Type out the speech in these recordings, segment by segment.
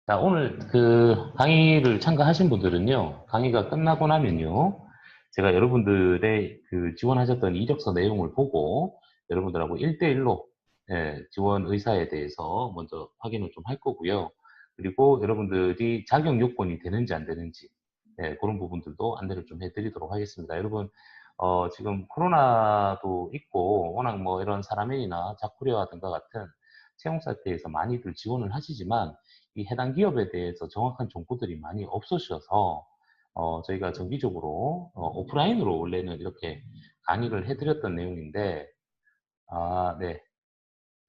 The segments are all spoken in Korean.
자, 오늘 그 강의를 참가하신 분들은요, 강의가 끝나고 나면요, 제가 여러분들의 그 지원하셨던 이력서 내용을 보고 여러분들하고 1대1로 지원 의사에 대해서 먼저 확인을 좀 할 거고요. 그리고 여러분들이 자격 요건이 되는지 안 되는지, 그런 부분들도 안내를 좀 해드리도록 하겠습니다. 여러분, 지금 코로나도 있고, 워낙 뭐 이런 사람행위나 자쿠려와 등과 같은 채용 사이트에서 많이들 지원을 하시지만, 이 해당 기업에 대해서 정확한 정보들이 많이 없으셔서 저희가 정기적으로 오프라인으로 원래는 이렇게 강의를 해드렸던 내용인데 네,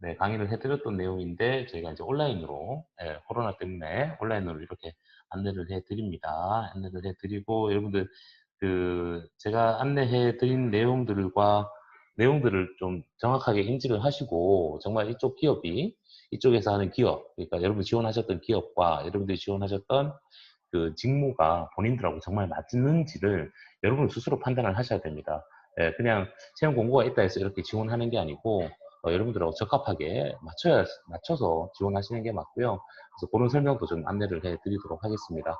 네, 강의를 해드렸던 내용인데 저희가 이제 온라인으로 코로나 때문에 온라인으로 이렇게 안내를 해드립니다. 안내를 해드리고 여러분들 그 제가 안내해드린 내용들을 좀 정확하게 인지를 하시고 정말 이쪽 기업이 이쪽에서 하는 기업, 그러니까 여러분 지원하셨던 기업과 여러분들이 지원하셨던 그 직무가 본인들하고 정말 맞는지를 여러분 스스로 판단을 하셔야 됩니다. 그냥 채용 공고가 있다 해서 이렇게 지원하는 게 아니고 여러분들하고 적합하게 맞춰서 지원하시는 게 맞고요. 그래서 그런 설명도 좀 안내를 해드리도록 하겠습니다.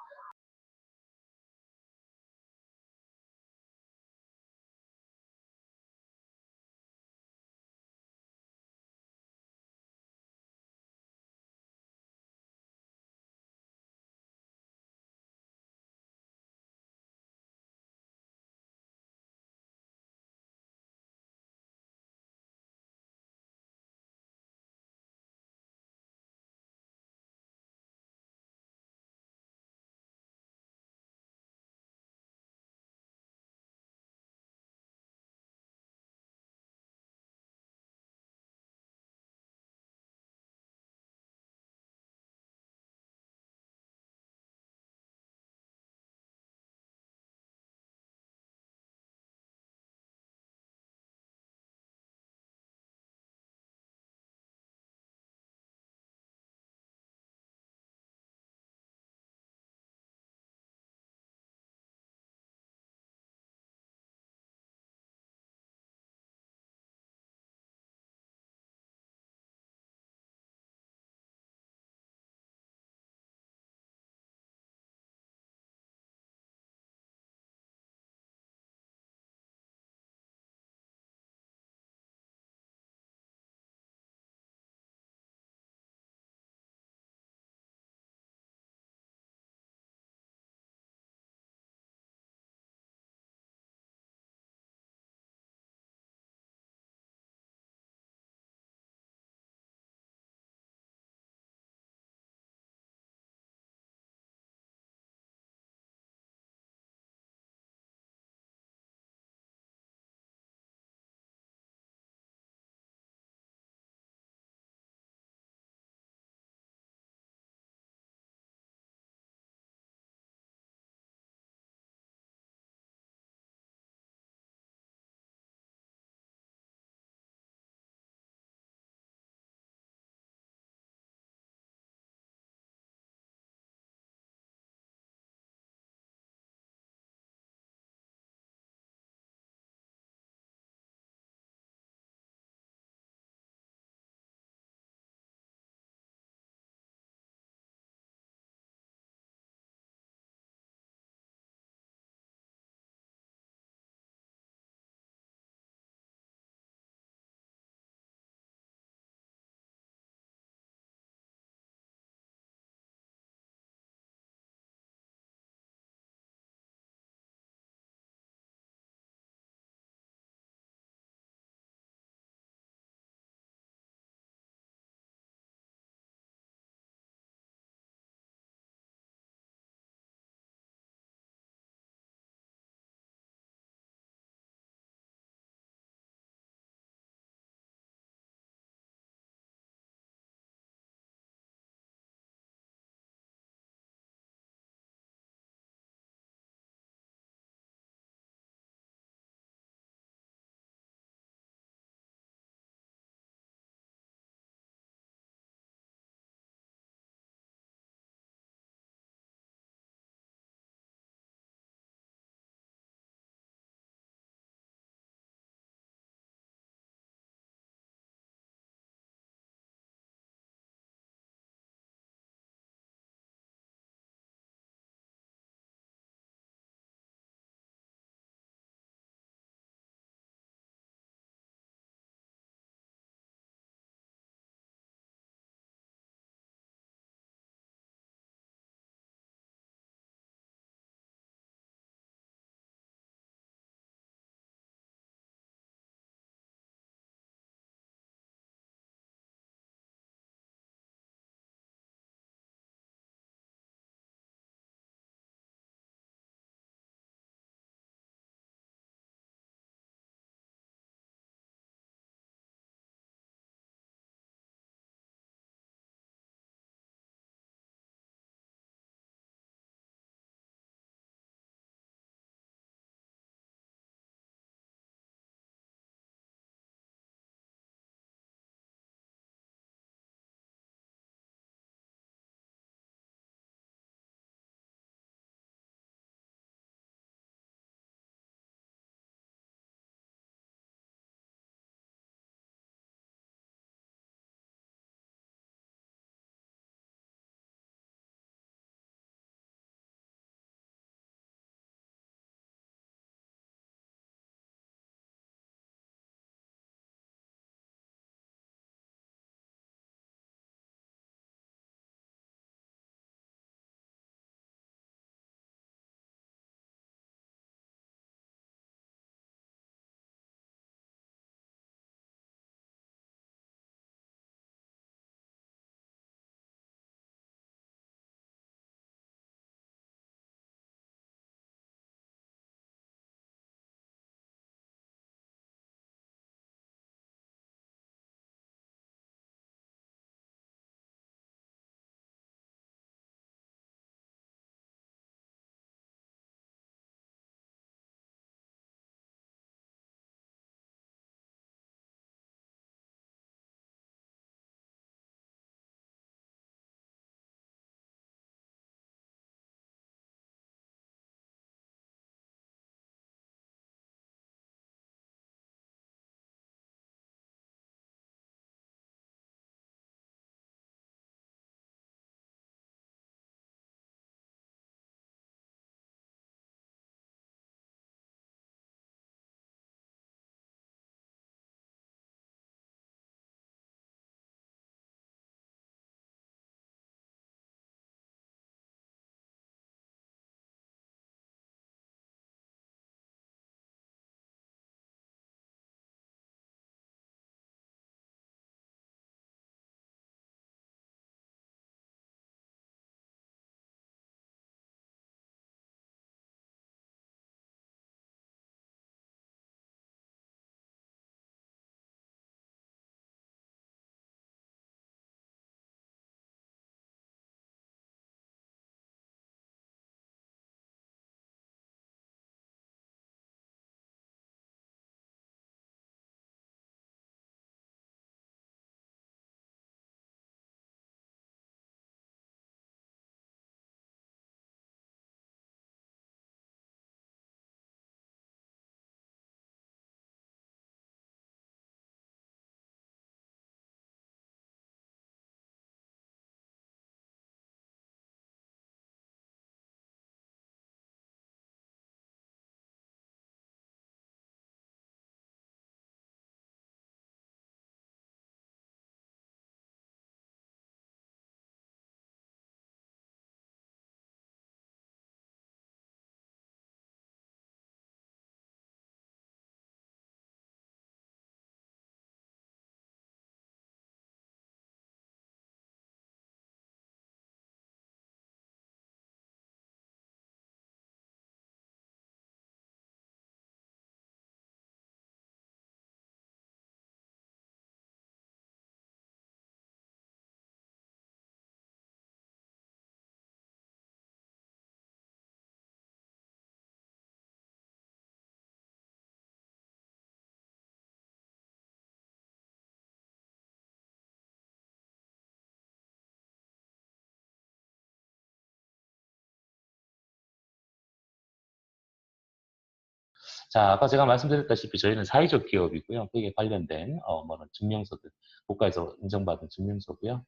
자, 아까 제가 말씀드렸다시피 저희는 사회적 기업이고요. 거기에 관련된 뭐는 증명서들, 국가에서 인정받은 증명서고요.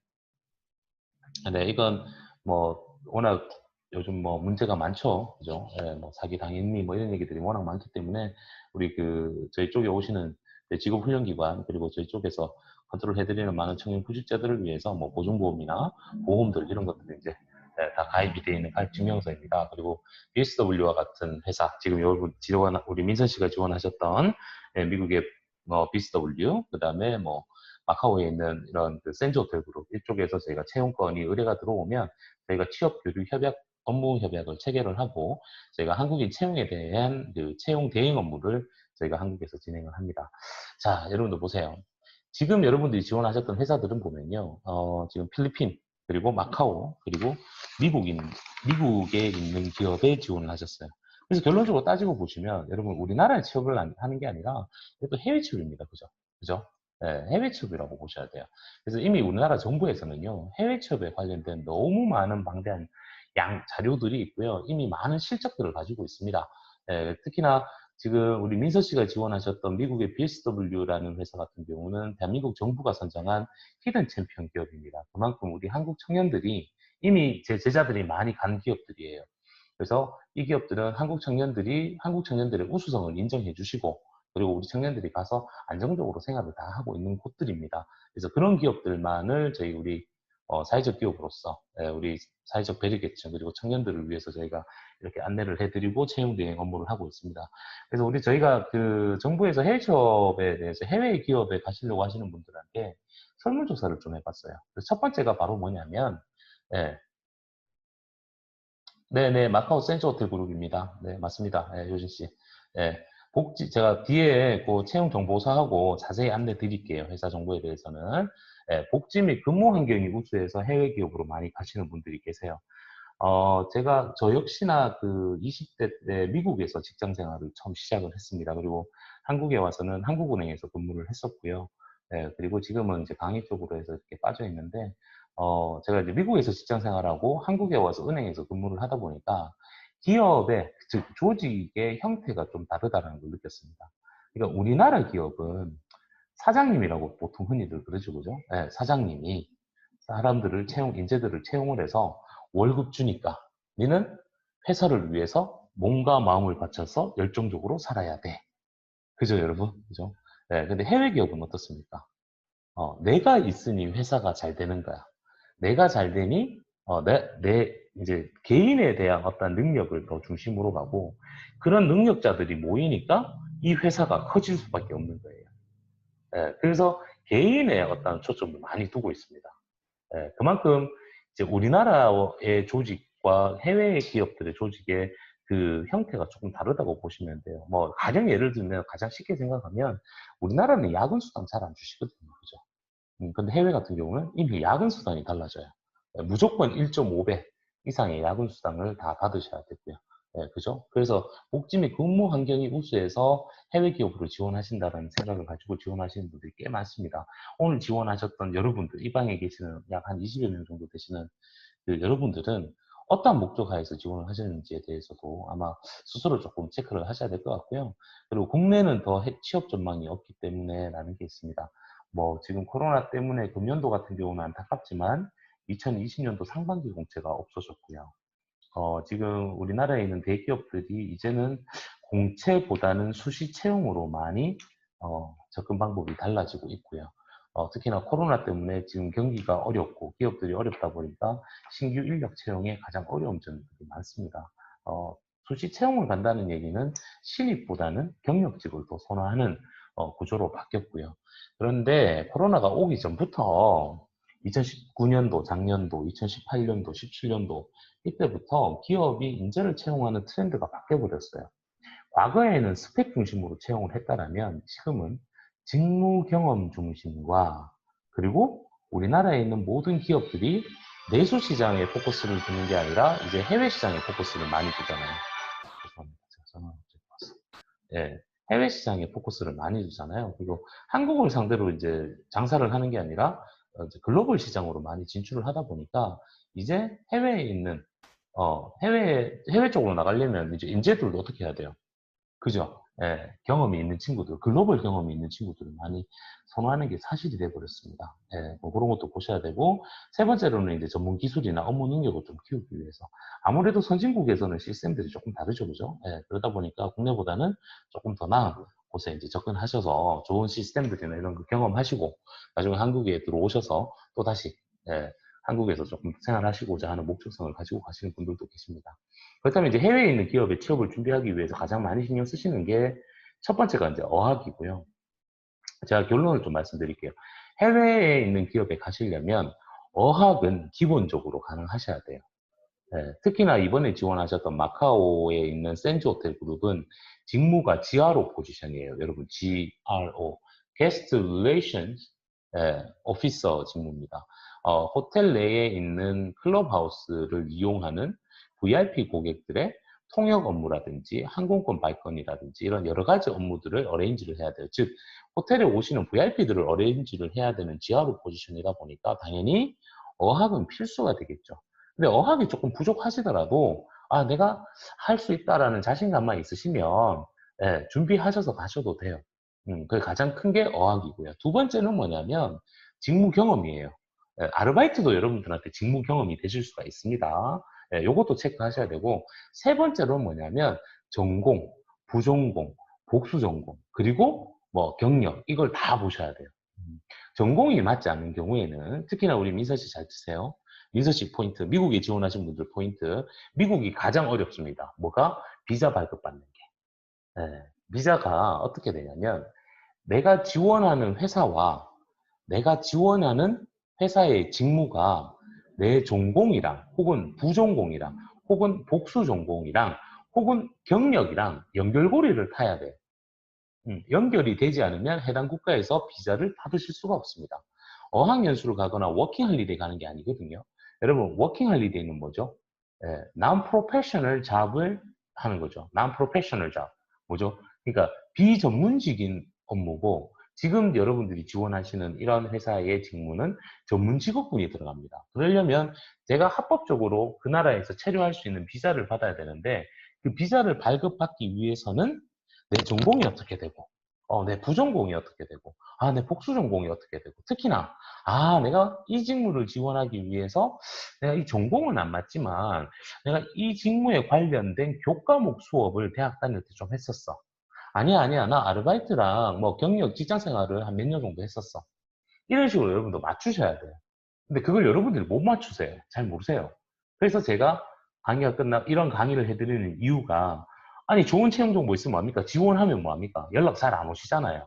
네, 이건 뭐 워낙 요즘 뭐 문제가 많죠, 그죠? 예, 뭐 사기 당했니 뭐 이런 얘기들이 워낙 많기 때문에 우리 그 저희 쪽에 오시는 직업훈련기관 그리고 저희 쪽에서 컨트롤 해드리는 많은 청년 구직자들을 위해서 뭐 보증보험이나 보험들 이런 것들이 이제 다 가입이 되어 있는 가입 증명서입니다. 그리고 BSW와 같은 회사 지금 여러분 지원 우리 민선 씨가 지원하셨던 미국의 뭐 BSW 그다음에 뭐 마카오에 있는 이런 그 센즈 호텔 그룹 이쪽에서 저희가 채용건이 의뢰가 들어오면 저희가 취업 교류 협약 업무 협약을 체결을 하고 저희가 한국인 채용에 대한 그 채용 대행 업무를 저희가 한국에서 진행을 합니다. 자, 여러분들 보세요. 지금 여러분들이 지원하셨던 회사들은 보면요, 지금 필리핀 그리고 마카오 그리고 미국에 있는 기업에 지원을 하셨어요. 그래서 결론적으로 따지고 보시면 여러분 우리나라에 취업을 하는 게 아니라 또 해외 취업입니다. 그죠? 그죠? 네, 해외 취업이라고 보셔야 돼요. 그래서 이미 우리나라 정부에서는요, 해외 취업에 관련된 너무 많은 방대한 자료들이 있고요. 이미 많은 실적들을 가지고 있습니다. 특히나 지금 우리 민서 씨가 지원하셨던 미국의 BSW라는 회사 같은 경우는 대한민국 정부가 선정한 히든 챔피언 기업입니다. 그만큼 우리 한국 청년들이 이미 제 제자들이 많이 간 기업들이에요. 그래서 이 기업들은 한국 청년들의 우수성을 인정해 주시고 그리고 우리 청년들이 가서 안정적으로 생활을 다 하고 있는 곳들입니다. 그래서 그런 기업들만을 우리 사회적 기업으로서 우리 사회적 배려계층 그리고 청년들을 위해서 저희가 이렇게 안내를 해드리고 채용 대행 업무를 하고 있습니다. 그래서 저희가 그 정부에서 해외 취업에 대해서 해외 기업에 가시려고 하시는 분들한테 설문조사를 좀 해봤어요. 그래서 첫 번째가 바로 뭐냐면 예, 네네, 마카오 센트 호텔 그룹입니다. 네, 맞습니다. 예, 효진 씨. 예, 제가 뒤에 그 채용 정보서하고 자세히 안내 드릴게요. 회사 정보에 대해서는. 예, 복지 및 근무 환경이 우수해서 해외 기업으로 많이 가시는 분들이 계세요. 저 역시나 그 20대 때 미국에서 직장 생활을 처음 시작을 했습니다. 그리고 한국에 와서는 한국은행에서 근무를 했었고요. 예, 그리고 지금은 이제 강의 쪽으로 해서 이렇게 빠져 있는데, 제가 이제 미국에서 직장 생활하고 한국에 와서 은행에서 근무를 하다 보니까 기업의, 즉, 조직의 형태가 좀 다르다는 걸 느꼈습니다. 그러니까 우리나라 기업은 사장님이라고 보통 흔히들 그러죠, 그죠? 네, 사장님이 인재들을 채용을 해서 월급 주니까 너는 회사를 위해서 몸과 마음을 바쳐서 열정적으로 살아야 돼. 그죠, 여러분? 그죠? 네, 근데 해외 기업은 어떻습니까? 내가 있으니 회사가 잘 되는 거야. 내가 잘 되니, 이제 개인에 대한 어떤 능력을 더 중심으로 가고, 그런 능력자들이 모이니까 이 회사가 커질 수밖에 없는 거예요. 그래서 개인의 어떤 초점을 많이 두고 있습니다. 그만큼 이제 우리나라의 조직과 해외 기업들의 조직의 그 형태가 조금 다르다고 보시면 돼요. 뭐, 가령 예를 들면 가장 쉽게 생각하면 우리나라는 야근 수당 잘 안 주시거든요. 그죠? 근데 해외 같은 경우는 이미 야근 수당이 달라져요. 무조건 1.5배 이상의 야근 수당을 다 받으셔야 되고요. 그죠? 그래서 복지 및 근무 환경이 우수해서 해외 기업으로 지원하신다는 생각을 가지고 지원하시는 분들이 꽤 많습니다. 오늘 지원하셨던 여러분들, 이 방에 계시는 약 한 20여 명 정도 되시는 그 여러분들은 어떠한 목적 하에서 지원을 하시는지에 대해서도 아마 스스로 조금 체크를 하셔야 될 것 같고요. 그리고 국내는 더 취업 전망이 없기 때문에 라는 게 있습니다. 뭐 지금 코로나 때문에 금년도 같은 경우는 안타깝지만 2020년도 상반기 공채가 없어졌고요. 지금 우리나라에 있는 대기업들이 이제는 공채보다는 수시 채용으로 많이 접근 방법이 달라지고 있고요. 특히나 코로나 때문에 지금 경기가 어렵고 기업들이 어렵다 보니까 신규 인력 채용에 가장 어려운 점들이 많습니다. 수시 채용을 간다는 얘기는 신입보다는 경력직을 더 선호하는 구조로 바뀌었고요. 그런데 코로나가 오기 전부터 2019년도, 작년도, 2018년도, 17년도 이때부터 기업이 인재를 채용하는 트렌드가 바뀌어버렸어요. 과거에는 스펙 중심으로 채용을 했다면 지금은 직무 경험 중심과 그리고 우리나라에 있는 모든 기업들이 내수 시장에 포커스를 두는 게 아니라 이제 해외 시장에 포커스를 많이 두잖아요. 죄송합니다. 제가 전화 갑자기 왔어요. 예, 해외 시장에 포커스를 많이 두잖아요. 그리고 한국을 상대로 이제 장사를 하는 게 아니라 이제 글로벌 시장으로 많이 진출을 하다 보니까 이제 해외에 있는 해외 쪽으로 나가려면 이제 인재들도 어떻게 해야 돼요? 그죠? 경험이 있는 친구들, 글로벌 경험이 있는 친구들을 많이 선호하는 게 사실이 돼버렸습니다. 뭐 그런 것도 보셔야 되고, 세 번째로는 이제 전문 기술이나 업무 능력을 좀 키우기 위해서. 아무래도 선진국에서는 시스템들이 조금 다르죠, 그죠? 그러다 보니까 국내보다는 조금 더 나은 곳에 이제 접근하셔서 좋은 시스템들이나 이런 거 경험하시고, 나중에 한국에 들어오셔서 또 다시, 한국에서 조금 생활하시고자 하는 목적성을 가지고 가시는 분들도 계십니다. 그렇다면 이제 해외에 있는 기업에 취업을 준비하기 위해서 가장 많이 신경 쓰시는 게 첫 번째가 이제 어학이고요. 제가 결론을 좀 말씀드릴게요. 해외에 있는 기업에 가시려면 어학은 기본적으로 가능하셔야 돼요. 특히나 이번에 지원하셨던 마카오에 있는 센즈 호텔 그룹은 직무가 GRO 포지션이에요. 여러분, GRO, Guest Relations Officer 직무입니다. 호텔 내에 있는 클럽하우스를 이용하는 VIP 고객들의 통역 업무라든지 항공권 발권이라든지 이런 여러 가지 업무들을 어레인지를 해야 돼요. 즉, 호텔에 오시는 VIP들을 어레인지를 해야 되는 GRO 포지션이다 보니까 당연히 어학은 필수가 되겠죠. 근데 어학이 조금 부족하시더라도 내가 할 수 있다라는 자신감만 있으시면 준비하셔서 가셔도 돼요. 그 가장 큰 게 어학이고요. 두 번째는 뭐냐면 직무 경험이에요. 아르바이트도 여러분들한테 직무 경험이 되실 수가 있습니다. 요것도 체크하셔야 되고, 세 번째로는 뭐냐면 전공, 부전공, 복수 전공, 그리고 뭐 경력, 이걸 다 보셔야 돼요. 전공이 맞지 않는 경우에는 특히나 우리 민서 씨 잘 드세요. 민서 씨 포인트, 미국에 지원하신 분들 포인트, 미국이 가장 어렵습니다. 뭐가? 비자 발급받는 게. 비자가 어떻게 되냐면 내가 지원하는 회사와 내가 지원하는 회사의 직무가 내 전공이랑 혹은 부전공이랑 혹은 복수 전공이랑 혹은 경력이랑 연결고리를 타야 돼요. 연결이 되지 않으면 해당 국가에서 비자를 받으실 수가 없습니다. 어학연수를 가거나 워킹홀리데이 가는 게 아니거든요. 여러분, 워킹홀리데이는 뭐죠? non-professional job을 하는 거죠. non-professional job. 뭐죠? 그러니까 비전문직인 업무고, 지금 여러분들이 지원하시는 이런 회사의 직무는 전문 직업군이 들어갑니다. 그러려면 제가 합법적으로 그 나라에서 체류할 수 있는 비자를 받아야 되는데, 그 비자를 발급받기 위해서는 내 전공이 어떻게 되고, 내 부전공이 어떻게 되고, 내 복수 전공이 어떻게 되고, 특히나, 내가 이 직무를 지원하기 위해서 내가 이 전공은 안 맞지만, 내가 이 직무에 관련된 교과목 수업을 대학 다닐 때 좀 했었어. 아니야, 아니야. 나 아르바이트랑 뭐 경력, 직장 생활을 한 몇 년 정도 했었어. 이런 식으로 여러분도 맞추셔야 돼요. 근데 그걸 여러분들이 못 맞추세요. 잘 모르세요. 그래서 제가 강의가 이런 강의를 해드리는 이유가, 아니, 좋은 채용 정보 있으면 뭐합니까? 지원하면 뭐합니까? 연락 잘 안 오시잖아요.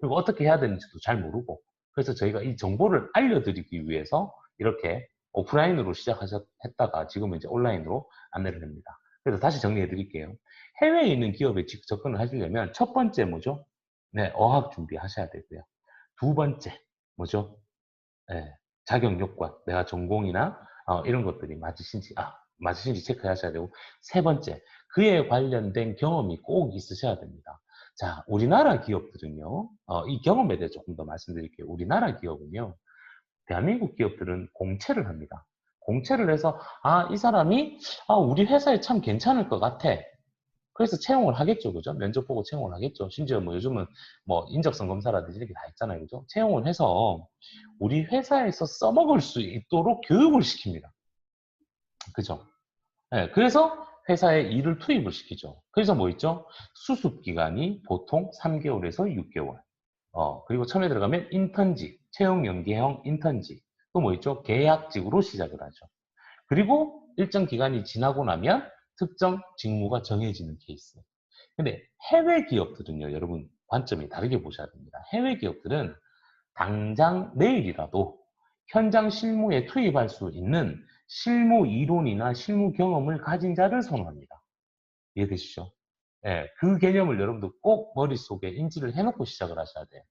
그리고 어떻게 해야 되는지도 잘 모르고. 그래서 저희가 이 정보를 알려드리기 위해서 이렇게 오프라인으로 시작했다가 지금은 이제 온라인으로 안내를 합니다. 그래서 다시 정리해 드릴게요. 해외에 있는 기업에 접근을 하시려면 첫 번째 뭐죠? 네, 어학 준비하셔야 되고요. 두 번째, 뭐죠? 예, 자격 요건, 내가 전공이나 이런 것들이 맞으신지 체크하셔야 되고, 세 번째, 그에 관련된 경험이 꼭 있으셔야 됩니다. 자, 우리나라 기업들은요, 이 경험에 대해 조금 더 말씀드릴게요. 우리나라 기업은요, 대한민국 기업들은 공채를 합니다. 공채를 해서, 이 사람이, 우리 회사에 참 괜찮을 것 같아. 그래서 채용을 하겠죠, 그죠? 면접 보고 채용을 하겠죠. 심지어 뭐 요즘은 뭐 인적성 검사라든지 이렇게 다 있잖아요, 그죠? 채용을 해서 우리 회사에서 써먹을 수 있도록 교육을 시킵니다. 그죠? 그래서 회사에 일을 투입을 시키죠. 그래서 뭐 있죠? 수습 기간이 보통 3개월에서 6개월. 그리고 처음에 들어가면 인턴직, 채용 연계형 인턴직. 또 뭐 있죠? 계약직으로 시작을 하죠. 그리고 일정 기간이 지나고 나면 특정 직무가 정해지는 케이스. 근데 해외 기업들은요, 여러분, 관점이 다르게 보셔야 됩니다. 해외 기업들은 당장 내일이라도 현장 실무에 투입할 수 있는 실무 이론이나 실무 경험을 가진 자를 선호합니다. 이해되시죠? 그 개념을 여러분들 꼭 머릿속에 인지를 해놓고 시작을 하셔야 돼요.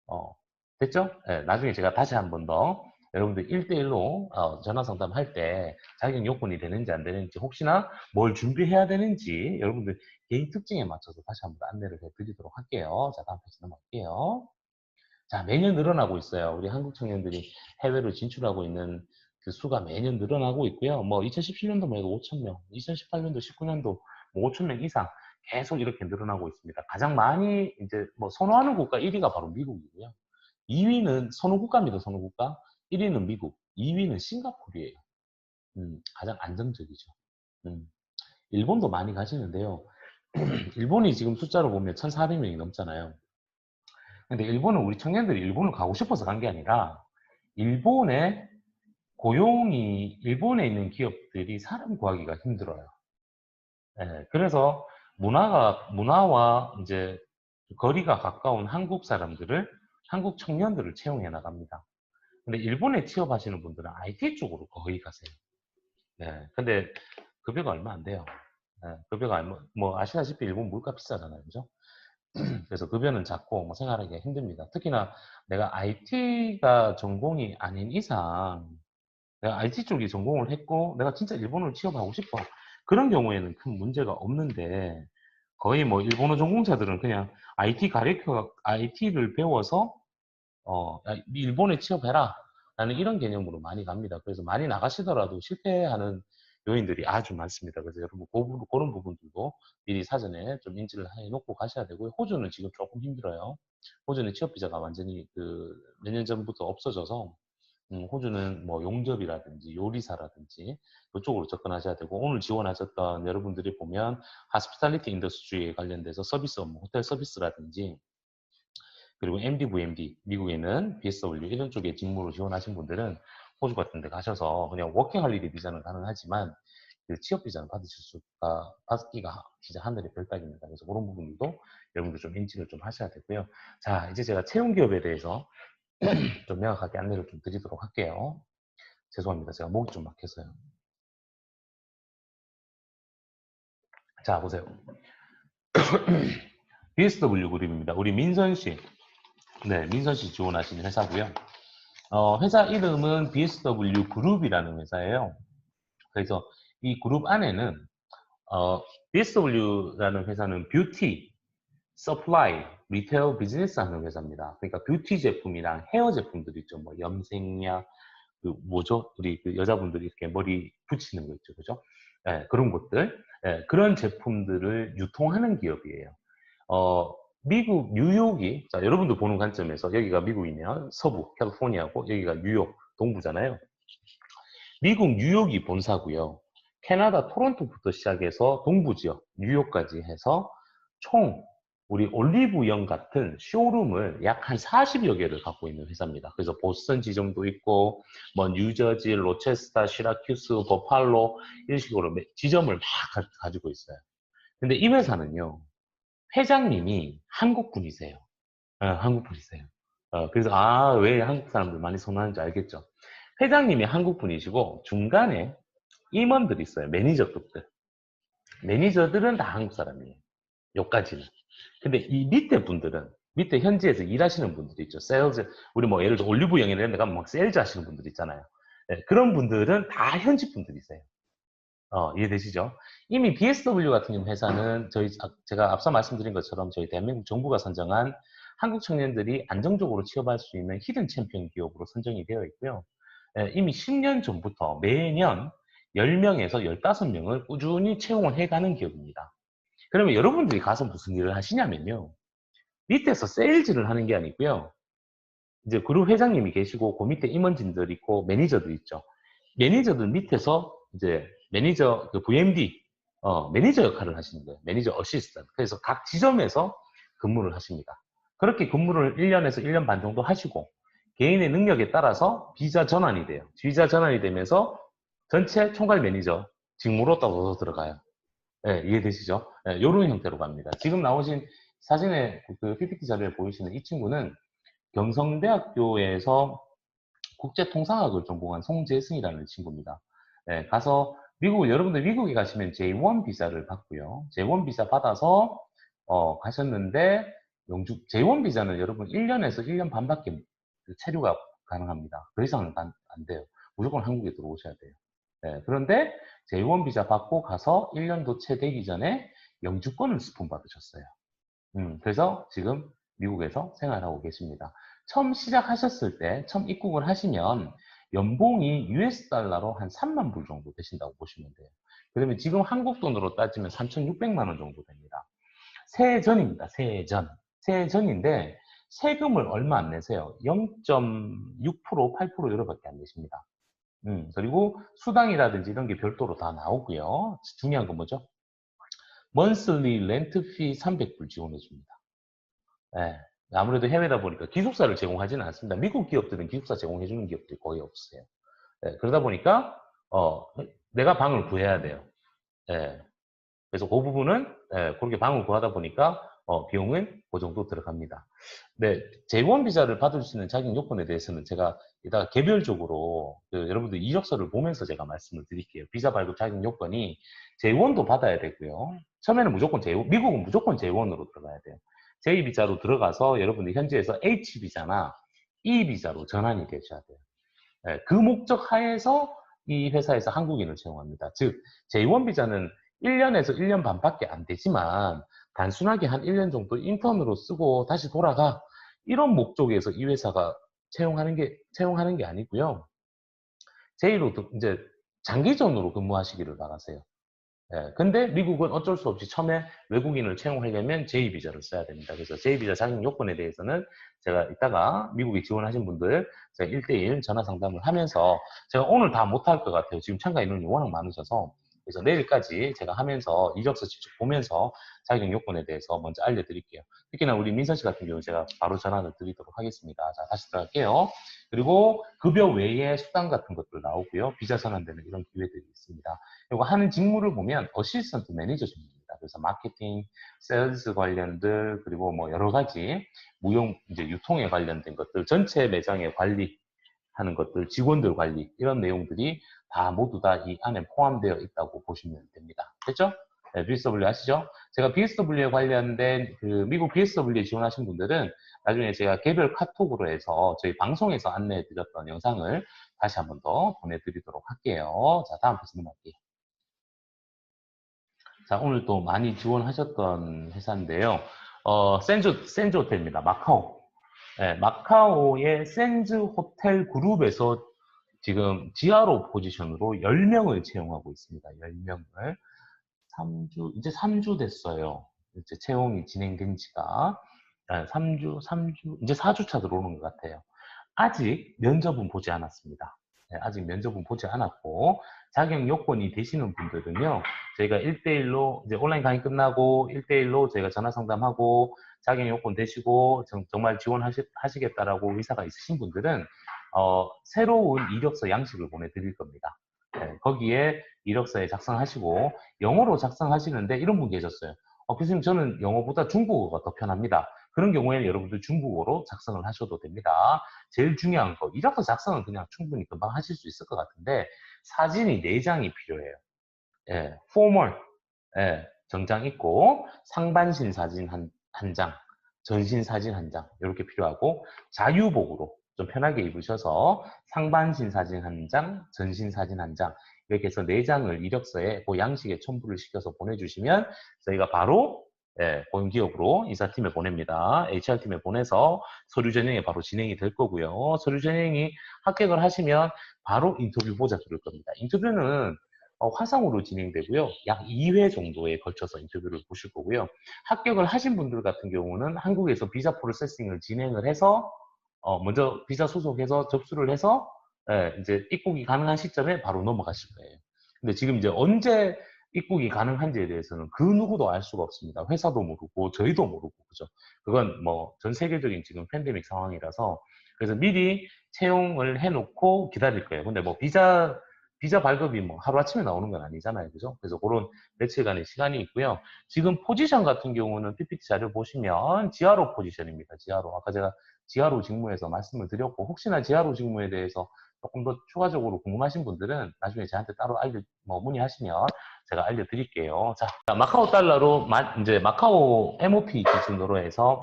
어, 됐죠? 나중에 제가 다시 한 번 더 여러분들 1대1로 전화 상담할 때 자격 요건이 되는지 안 되는지, 혹시나 뭘 준비해야 되는지 여러분들 개인 특징에 맞춰서 다시 한 번 안내를 해드리도록 할게요. 자, 다음 페이지 넘어갈게요. 자, 매년 늘어나고 있어요. 우리 한국 청년들이 해외로 진출하고 있는 그 수가 매년 늘어나고 있고요. 뭐 2017년도 뭐 5천 명, 2018년도, 19년도 뭐 5천 명 이상 계속 이렇게 늘어나고 있습니다. 가장 많이 이제 뭐 선호하는 국가 1위가 바로 미국이고요. 2위는 선호국가입니다. 선호국가. 1위는 미국, 2위는 싱가포르예요. 가장 안정적이죠. 음, 일본도 많이 가시는데요. 일본이 지금 숫자로 보면 1,400명이 넘잖아요. 근데 일본은 우리 청년들이 일본을 가고 싶어서 간 게 아니라 일본에 고용이 일본에 있는 기업들이 사람 구하기가 힘들어요. 예, 그래서 문화와 이제 거리가 가까운 한국 사람들을 한국 청년들을 채용해 나갑니다. 근데 일본에 취업하시는 분들은 IT 쪽으로 거의 가세요. 네, 근데 급여가 얼마 안 돼요. 네, 급여가 뭐 아시다시피 일본 물가 비싸잖아요, 그죠? 그래서 급여는 작고 뭐 생활하기가 힘듭니다. 특히나 내가 IT가 전공이 아닌 이상 내가 IT 쪽에 전공을 했고 내가 진짜 일본어를 취업하고 싶어. 그런 경우에는 큰 문제가 없는데 거의 뭐 일본어 전공자들은 그냥 IT를 배워서 일본에 취업해라 라는 이런 개념으로 많이 갑니다. 그래서 많이 나가시더라도 실패하는 요인들이 아주 많습니다. 그래서 여러분 그런 부분들도 미리 사전에 좀 인지를 해놓고 가셔야 되고요. 호주는 지금 조금 힘들어요. 호주는 취업 비자가 완전히 몇 년 전부터 없어져서 호주는 뭐 용접이라든지 요리사라든지 그쪽으로 접근하셔야 되고 오늘 지원하셨던 여러분들이 보면 하스피탈리티 인더스트리에 관련돼서 서비스 업무, 호텔 서비스라든지 그리고 MD, VMD, 미국에는 BSW 이런 쪽에 직무로 지원하신 분들은 호주 같은 데 가셔서 그냥 워킹 할리데이 비자는 가능하지만 그 취업 비자는 받기가 진짜 하늘의 별따기입니다. 그래서 그런 부분도 여러분들 좀 인지를 좀 하셔야 되고요. 자, 이제 제가 채용 기업에 대해서 좀 명확하게 안내를 좀 드리도록 할게요. 죄송합니다. 제가 목이 좀 막혀서요. 자, 보세요. BSW 그룹입니다. 우리 민선 씨. 네, 민선 씨 지원하시는 회사고요. 회사 이름은 BSW 그룹이라는 회사예요. 그래서 이 그룹 안에는 BSW라는 회사는 뷰티, 서플라이, 리테일 비즈니스 하는 회사입니다. 그러니까 뷰티 제품이랑 헤어 제품들 있죠. 뭐 염색약, 뭐죠? 우리 여자분들이 이렇게 머리 붙이는 거 있죠. 그죠? 예, 그런 것들. 예, 그런 제품들을 유통하는 기업이에요. 어, 미국 뉴욕이, 자, 여러분들 보는 관점에서 여기가 미국이면 서부, 캘리포니아고 여기가 뉴욕, 동부잖아요. 미국 뉴욕이 본사고요. 캐나다 토론토부터 시작해서 동부 지역, 뉴욕까지 해서 총 우리 올리브영 같은 쇼룸을 약 한 40여 개를 갖고 있는 회사입니다. 그래서 보스턴 지점도 있고, 뭐 뉴저지, 로체스터, 시라큐스, 버팔로 이런 식으로 지점을 막 가지고 있어요. 근데 이 회사는요, 회장님이 한국 분이세요. 한국 분이세요. 그래서 왜 한국 사람들 많이 선호하는지 알겠죠? 회장님이 한국 분이시고 중간에 임원들이 있어요. 매니저급들. 매니저들은 다 한국 사람이에요. 요까지는. 근데 이 밑에 분들은 밑에 현지에서 일하시는 분들이 있죠. 세일즈, 우리 뭐 예를 들어 올리브영이나 이런 데 가면 막 세일즈 하시는 분들 있잖아요. 네, 그런 분들은 다 현지 분들이세요. 이해되시죠? 이미 BSW 같은 회사는 제가 앞서 말씀드린 것처럼 저희 대한민국 정부가 선정한 한국 청년들이 안정적으로 취업할 수 있는 히든 챔피언 기업으로 선정이 되어 있고요. 이미 10년 전부터 매년 10명에서 15명을 꾸준히 채용을 해가는 기업입니다. 그러면 여러분들이 가서 무슨 일을 하시냐면요. 밑에서 세일즈를 하는 게 아니고요. 이제 그룹 회장님이 계시고 그 밑에 임원진들 있고 매니저들 있죠. 매니저들 밑에서 이제 매니저 그 VMD 매니저 역할을 하시는 거예요. 매니저 어시스턴트. 그래서 각 지점에서 근무를 하십니다. 그렇게 근무를 1년에서 1년 반 정도 하시고 개인의 능력에 따라서 비자 전환이 돼요. 비자 전환이 되면서 전체 총괄 매니저 직무로 따로 들어가요. 네, 이해되시죠? 네, 이런 형태로 갑니다. 지금 나오신 사진의 그 PPT 자료에 보이시는 이 친구는 경성대학교에서 국제통상학을 전공한 송재승이라는 친구입니다. 네, 가서 여러분들 미국에 가시면 J1 비자를 받고요. J1 비자 받아서 가셨는데 J1 비자는 여러분 1년에서 1년 반밖에 체류가 가능합니다. 그 이상은 안 돼요. 무조건 한국에 들어오셔야 돼요. 네, 그런데 J1 비자 받고 가서 1년도 채 되기 전에 영주권을 스폰 받으셨어요. 그래서 지금 미국에서 생활하고 계십니다. 처음 시작하셨을 때, 처음 입국을 하시면 연봉이 US 달러로 한 3만 불 정도 되신다고 보시면 돼요. 그러면 지금 한국 돈으로 따지면 3,600만 원 정도 됩니다. 세전입니다. 세전. 세전인데 세금을 얼마 안 내세요. 0.6%, 8% 이렇게밖에 안 내십니다. 그리고 수당이라든지 이런 게 별도로 다 나오고요. 중요한 건 뭐죠? monthly rent fee 300불 지원해 줍니다. 네. 아무래도 해외다 보니까 기숙사를 제공하지는 않습니다. 미국 기업들은 기숙사 제공해 주는 기업들이 거의 없어요. 네. 그러다 보니까 내가 방을 구해야 돼요. 네. 그래서 그 부분은 그렇게 방을 구하다 보니까 비용은 그 정도 들어갑니다. 네, J1 비자를 받을 수 있는 자격 요건에 대해서는 제가 이따가 개별적으로 여러분들 이력서를 보면서 제가 말씀을 드릴게요. 비자 발급 자격 요건이 J1도 받아야 되고요. 처음에는 무조건 J1, 미국은 무조건 J1으로 들어가야 돼요. J 비자로 들어가서 여러분들 현지에서 H 비자나 E 비자로 전환이 되셔야 돼요. 네, 그 목적 하에서 이 회사에서 한국인을 채용합니다. 즉, J1 비자는 1년에서 1년 반밖에 안 되지만 단순하게 한 1년 정도 인턴으로 쓰고 다시 돌아가 이런 목적에서 이 회사가 채용하는 게 아니고요. J로 이제 장기전으로 근무하시기를 바라세요. 예, 근데 미국은 어쩔 수 없이 처음에 외국인을 채용하려면 J비자를 써야 됩니다. 그래서 J비자 자격 요건에 대해서는 제가 이따가 미국에 지원하신 분들 제가 1대1 전화 상담을 하면서 제가 오늘 다 못할 것 같아요. 지금 참가 인원이 워낙 많으셔서. 그래서 내일까지 제가 하면서 이력서 직접 보면서 자격 요건에 대해서 먼저 알려드릴게요. 특히나 우리 민선 씨 같은 경우는 제가 바로 전화를 드리도록 하겠습니다. 자, 다시 들어갈게요. 그리고 급여 외에 수당 같은 것들 나오고요. 비자 전환되는 이런 기회들이 있습니다. 이거 하는 직무를 보면 어시스턴트 매니저 직무입니다. 그래서 마케팅, 세일즈 관련들 그리고 뭐 여러 가지 무용 이제 유통에 관련된 것들, 전체 매장의 관리하는 것들, 직원들 관리 이런 내용들이 다 모두 다 이 안에 포함되어 있다고 보시면 됩니다. 됐죠? 네, BSW 아시죠? 제가 BSW에 관련된 그 미국 BSW에 지원하신 분들은 나중에 제가 개별 카톡으로 해서 저희 방송에서 안내해 드렸던 영상을 다시 한번 더 보내드리도록 할게요. 자, 다음 페이지 넘어갈게요. 자, 오늘 또 많이 지원하셨던 회사인데요. 센즈 호텔입니다. 마카오. 네, 마카오의 센즈 호텔 그룹에서 지금 지하로 포지션으로 10명을 채용하고 있습니다. 10명을. 3주, 이제 3주 됐어요. 이제 채용이 진행된 지가. 3주, 이제 4주차 들어오는 것 같아요. 아직 면접은 보지 않았습니다. 네, 아직 면접은 보지 않았고, 자격 요건이 되시는 분들은요, 저희가 1대1로, 이제 온라인 강의 끝나고 1대1로 저희가 전화 상담하고, 자격 요건 되시고, 정말 지원하시겠다라고 의사가 있으신 분들은, 새로운 이력서 양식을 보내드릴 겁니다. 네, 거기에 이력서에 작성하시고, 영어로 작성하시는데 이런 분 계셨어요. 교수님, 저는 영어보다 중국어가 더 편합니다. 그런 경우에는 여러분들 중국어로 작성을 하셔도 됩니다. 제일 중요한 거, 이력서 작성은 그냥 충분히 금방 하실 수 있을 것 같은데 사진이 4장이 필요해요. 예, 포멀, 예, 정장 있고 상반신 사진 한 장, 전신 사진 한 장 이렇게 필요하고 자유복으로 좀 편하게 입으셔서 상반신 사진 한 장, 전신 사진 한 장 이렇게 해서 4장을 이력서에 그 양식에 첨부를 시켜서 보내주시면 저희가 바로 고용기업으로 인사팀에 보냅니다. HR팀에 보내서 서류 전형에 바로 진행이 될 거고요. 서류 전형이 합격을 하시면 바로 인터뷰 보자 들을 겁니다. 인터뷰는 화상으로 진행되고요. 약 2회 정도에 걸쳐서 인터뷰를 보실 거고요. 합격을 하신 분들 같은 경우는 한국에서 비자 프로세싱을 진행을 해서 먼저 비자 소속해서 접수를 해서 이제 입국이 가능한 시점에 바로 넘어가실 거예요. 근데 지금 이제 언제 입국이 가능한지에 대해서는 그 누구도 알 수가 없습니다. 회사도 모르고 저희도 모르고 그죠. 그건 뭐 전 세계적인 지금 팬데믹 상황이라서 그래서 미리 채용을 해놓고 기다릴 거예요. 근데 뭐 비자 발급이 뭐 하루아침에 나오는 건 아니잖아요. 그죠? 그래서 그런 며칠간의 시간이 있고요. 지금 포지션 같은 경우는 PPT 자료 보시면 지하로 포지션입니다. 지하로. 아까 제가 지하로 직무에서 말씀을 드렸고 혹시나 지하로 직무에 대해서 조금 더 추가적으로 궁금하신 분들은 나중에 저한테 따로 문의하시면 제가 알려드릴게요. 자, 마카오 달러로 이제 마카오 MOP 기준으로 해서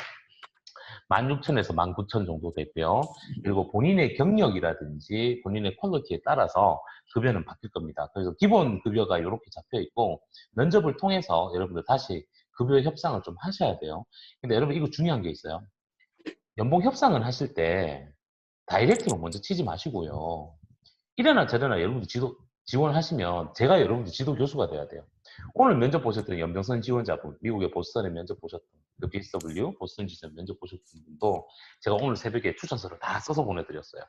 16,000에서 19,000 정도 되고요. 그리고 본인의 경력이라든지 본인의 퀄리티에 따라서 급여는 바뀔 겁니다. 그래서 기본 급여가 이렇게 잡혀 있고 면접을 통해서 여러분들 다시 급여 협상을 좀 하셔야 돼요. 근데 여러분 이거 중요한 게 있어요. 연봉 협상을 하실 때 다이렉트로 먼저 치지 마시고요. 이래나 저래나 여러분들 지원하시면 제가 여러분들 지도 교수가 돼야 돼요. 오늘 면접 보셨던 연병선 지원자분, 미국의 보스턴에 면접 보셨던 그 BSW, 보스턴 지점 면접 보셨던 분도 제가 오늘 새벽에 추천서를 다 써서 보내드렸어요.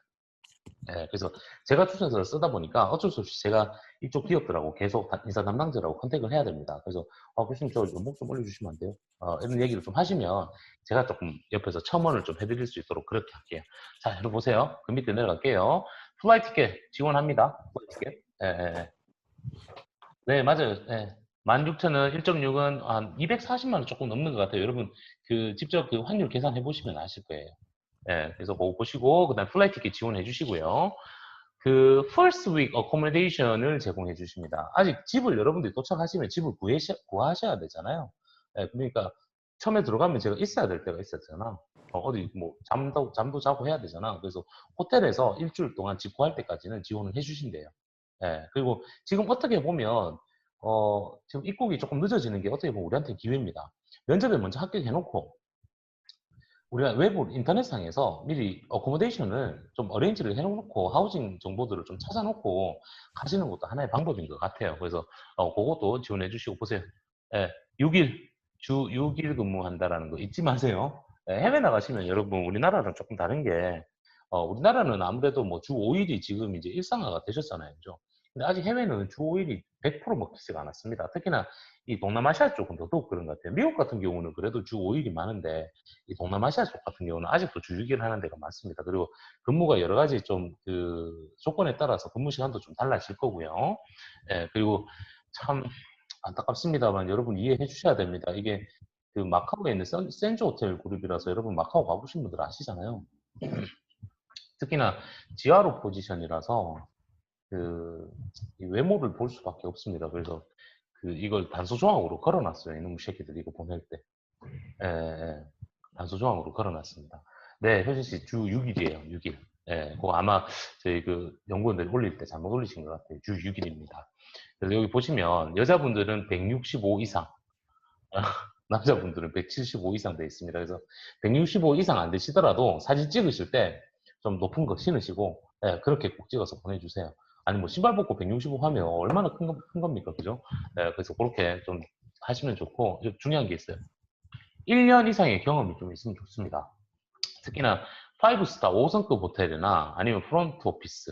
네, 그래서 제가 추천서를 쓰다 보니까 어쩔 수 없이 제가 이쪽 기업들하고 계속 인사 담당자라고 컨택을 해야 됩니다. 그래서 교수님 저 연봉 좀 올려주시면 안 돼요? 이런 얘기를 좀 하시면 제가 조금 옆에서 첨언을 좀 해드릴 수 있도록 그렇게 할게요. 자, 여러분 보세요. 그 밑에 내려갈게요. 플라이 티켓 지원합니다. 플라이 티켓. 예, 예, 예. 네, 맞아요. 예. 16,000원, 1.6은 한 240만 원 조금 넘는 것 같아요. 여러분 그 직접 그 환율 계산해 보시면 아실 거예요. 예, 그래서 그거 보시고 그다음 플라이 티켓 지원해 주시고요. 그 first week accommodation을 제공해 주십니다. 아직 집을 여러분들이 도착하시면 집을 구하셔야 되잖아요. 예, 그러니까 처음에 들어가면 제가 있어야 될 때가 있었잖아. 어디 뭐 잠도 자고 해야 되잖아. 그래서 호텔에서 일주일 동안 집 구할 때까지는 지원을 해 주신대요. 예, 그리고 지금 어떻게 보면 지금 입국이 조금 늦어지는 게 어떻게 보면 우리한테 기회입니다. 면접에 먼저 합격해 놓고 우리가 외부 인터넷상에서 미리 어코모데이션을 좀 어레인지를 해놓고 하우징 정보들을 좀 찾아놓고 가시는 것도 하나의 방법인 것 같아요. 그래서 그것도 지원해 주시고 보세요. 예, 6일 주 6일 근무한다라는 거 잊지 마세요. 예, 해외 나가시면 여러분 우리나라랑 조금 다른 게 우리나라는 아무래도 뭐 주 5일이 지금 이제 일상화가 되셨잖아요. 그죠? 근데 아직 해외는 주 5일이 100% 먹히지가 않았습니다. 특히나 이 동남아시아 쪽은 더더욱 그런 것 같아요. 미국 같은 경우는 그래도 주 5일이 많은데 이 동남아시아 쪽 같은 경우는 아직도 주 6일 하는 데가 많습니다. 그리고 근무가 여러 가지 좀 그 조건에 따라서 근무 시간도 좀 달라질 거고요. 예, 그리고 참 안타깝습니다만 여러분 이해해 주셔야 됩니다. 이게 그 마카오에 있는 센즈 호텔 그룹이라서 여러분 마카오 가보신 분들 아시잖아요. 특히나 지하로 포지션이라서 그 외모를 볼 수밖에 없습니다. 그래서 그 이걸 단서 조항으로 걸어놨어요. 이놈의 새끼들 이거 보낼 때. 예, 예. 단서 조항으로 걸어놨습니다. 네, 효진 씨 주 6일이에요. 6일. 예, 그거 아마 저희 그 연구원들이 올릴 때 잘못 올리신 것 같아요. 주 6일입니다. 그래서 여기 보시면 여자분들은 165 이상, 남자분들은 175 이상 돼 있습니다. 그래서 165 이상 안 되시더라도 사진 찍으실 때 좀 높은 거 신으시고 예, 그렇게 꼭 찍어서 보내주세요. 아니 뭐 신발 벗고 165 하면 얼마나 큰 겁니까, 그죠? 예, 그래서 그렇게 좀 하시면 좋고 중요한 게 있어요. 1년 이상의 경험이 좀 있으면 좋습니다. 특히나 5스타 5성급 호텔이나 아니면 프론트 오피스,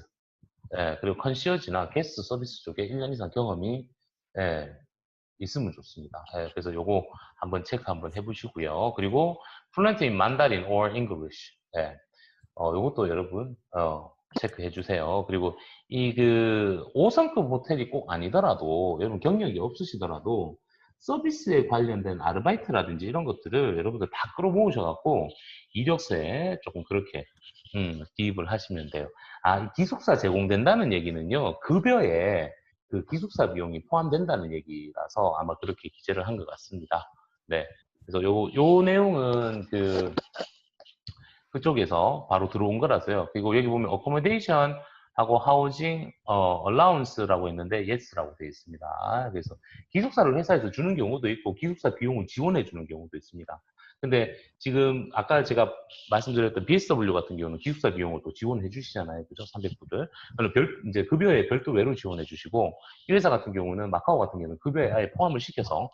예, 그리고 컨시어지나 게스트 서비스 쪽에 1년 이상 경험이 예, 있으면 좋습니다. 예, 그래서 요거 한번 체크 한번 해보시고요. 그리고 fluent in Mandarin or English. 예, 요것도 여러분 체크해 주세요. 그리고 이 그 5성급 호텔이 꼭 아니더라도 여러분 경력이 없으시더라도 서비스에 관련된 아르바이트라든지 이런 것들을 여러분들 다 끌어모으셔갖고 이력서에 조금 그렇게 기입을 하시면 돼요. 이 기숙사 제공된다는 얘기는요, 급여에 그 기숙사 비용이 포함된다는 얘기라서 아마 그렇게 기재를 한 것 같습니다. 네. 그래서 요 내용은 그쪽에서 바로 들어온 거라서요. 그리고 여기 보면 accommodation 하고 housing allowance라고 있는데 yes라고 되어 있습니다. 그래서 기숙사를 회사에서 주는 경우도 있고 기숙사 비용을 지원해 주는 경우도 있습니다. 근데 지금 아까 제가 말씀드렸던 BSW 같은 경우는 기숙사 비용을 또 지원해 주시잖아요. 그죠? 300불을. 이제 급여에 별도외로 지원해 주시고 이 회사 같은 경우는 마카오 같은 경우는 급여에 아예 포함을 시켜서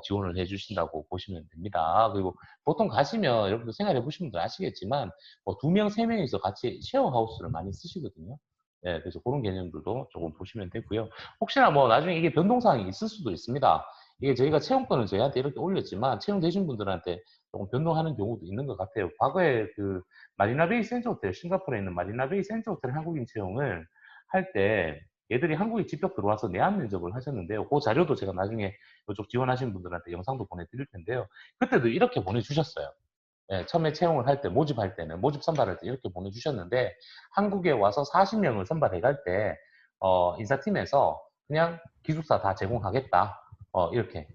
지원을 해 주신다고 보시면 됩니다. 그리고 보통 가시면 여러분들 생활해 보신 분들 아시겠지만 뭐 2명, 3명이서 같이 쉐어하우스를 많이 쓰시거든요. 예, 그래서 그런 개념들도 조금 보시면 되고요. 혹시나 뭐 나중에 이게 변동사항이 있을 수도 있습니다. 이게 저희가 채용권을 저희한테 이렇게 올렸지만 채용되신 분들한테 조금 변동하는 경우도 있는 것 같아요. 과거에 그 마리나베이 센트호텔, 싱가포르에 있는 마리나베이 센트호텔 한국인 채용을 할 때 얘들이 한국에 직접 들어와서 내한 면접을 하셨는데요. 그 자료도 제가 나중에 이쪽 지원하신 분들한테 영상도 보내드릴 텐데요. 그때도 이렇게 보내주셨어요. 예, 처음에 채용을 할 때, 모집할 때는, 모집 선발할 때 이렇게 보내주셨는데, 한국에 와서 40명을 선발해 갈 때, 인사팀에서 그냥 기숙사 다 제공하겠다. 이렇게,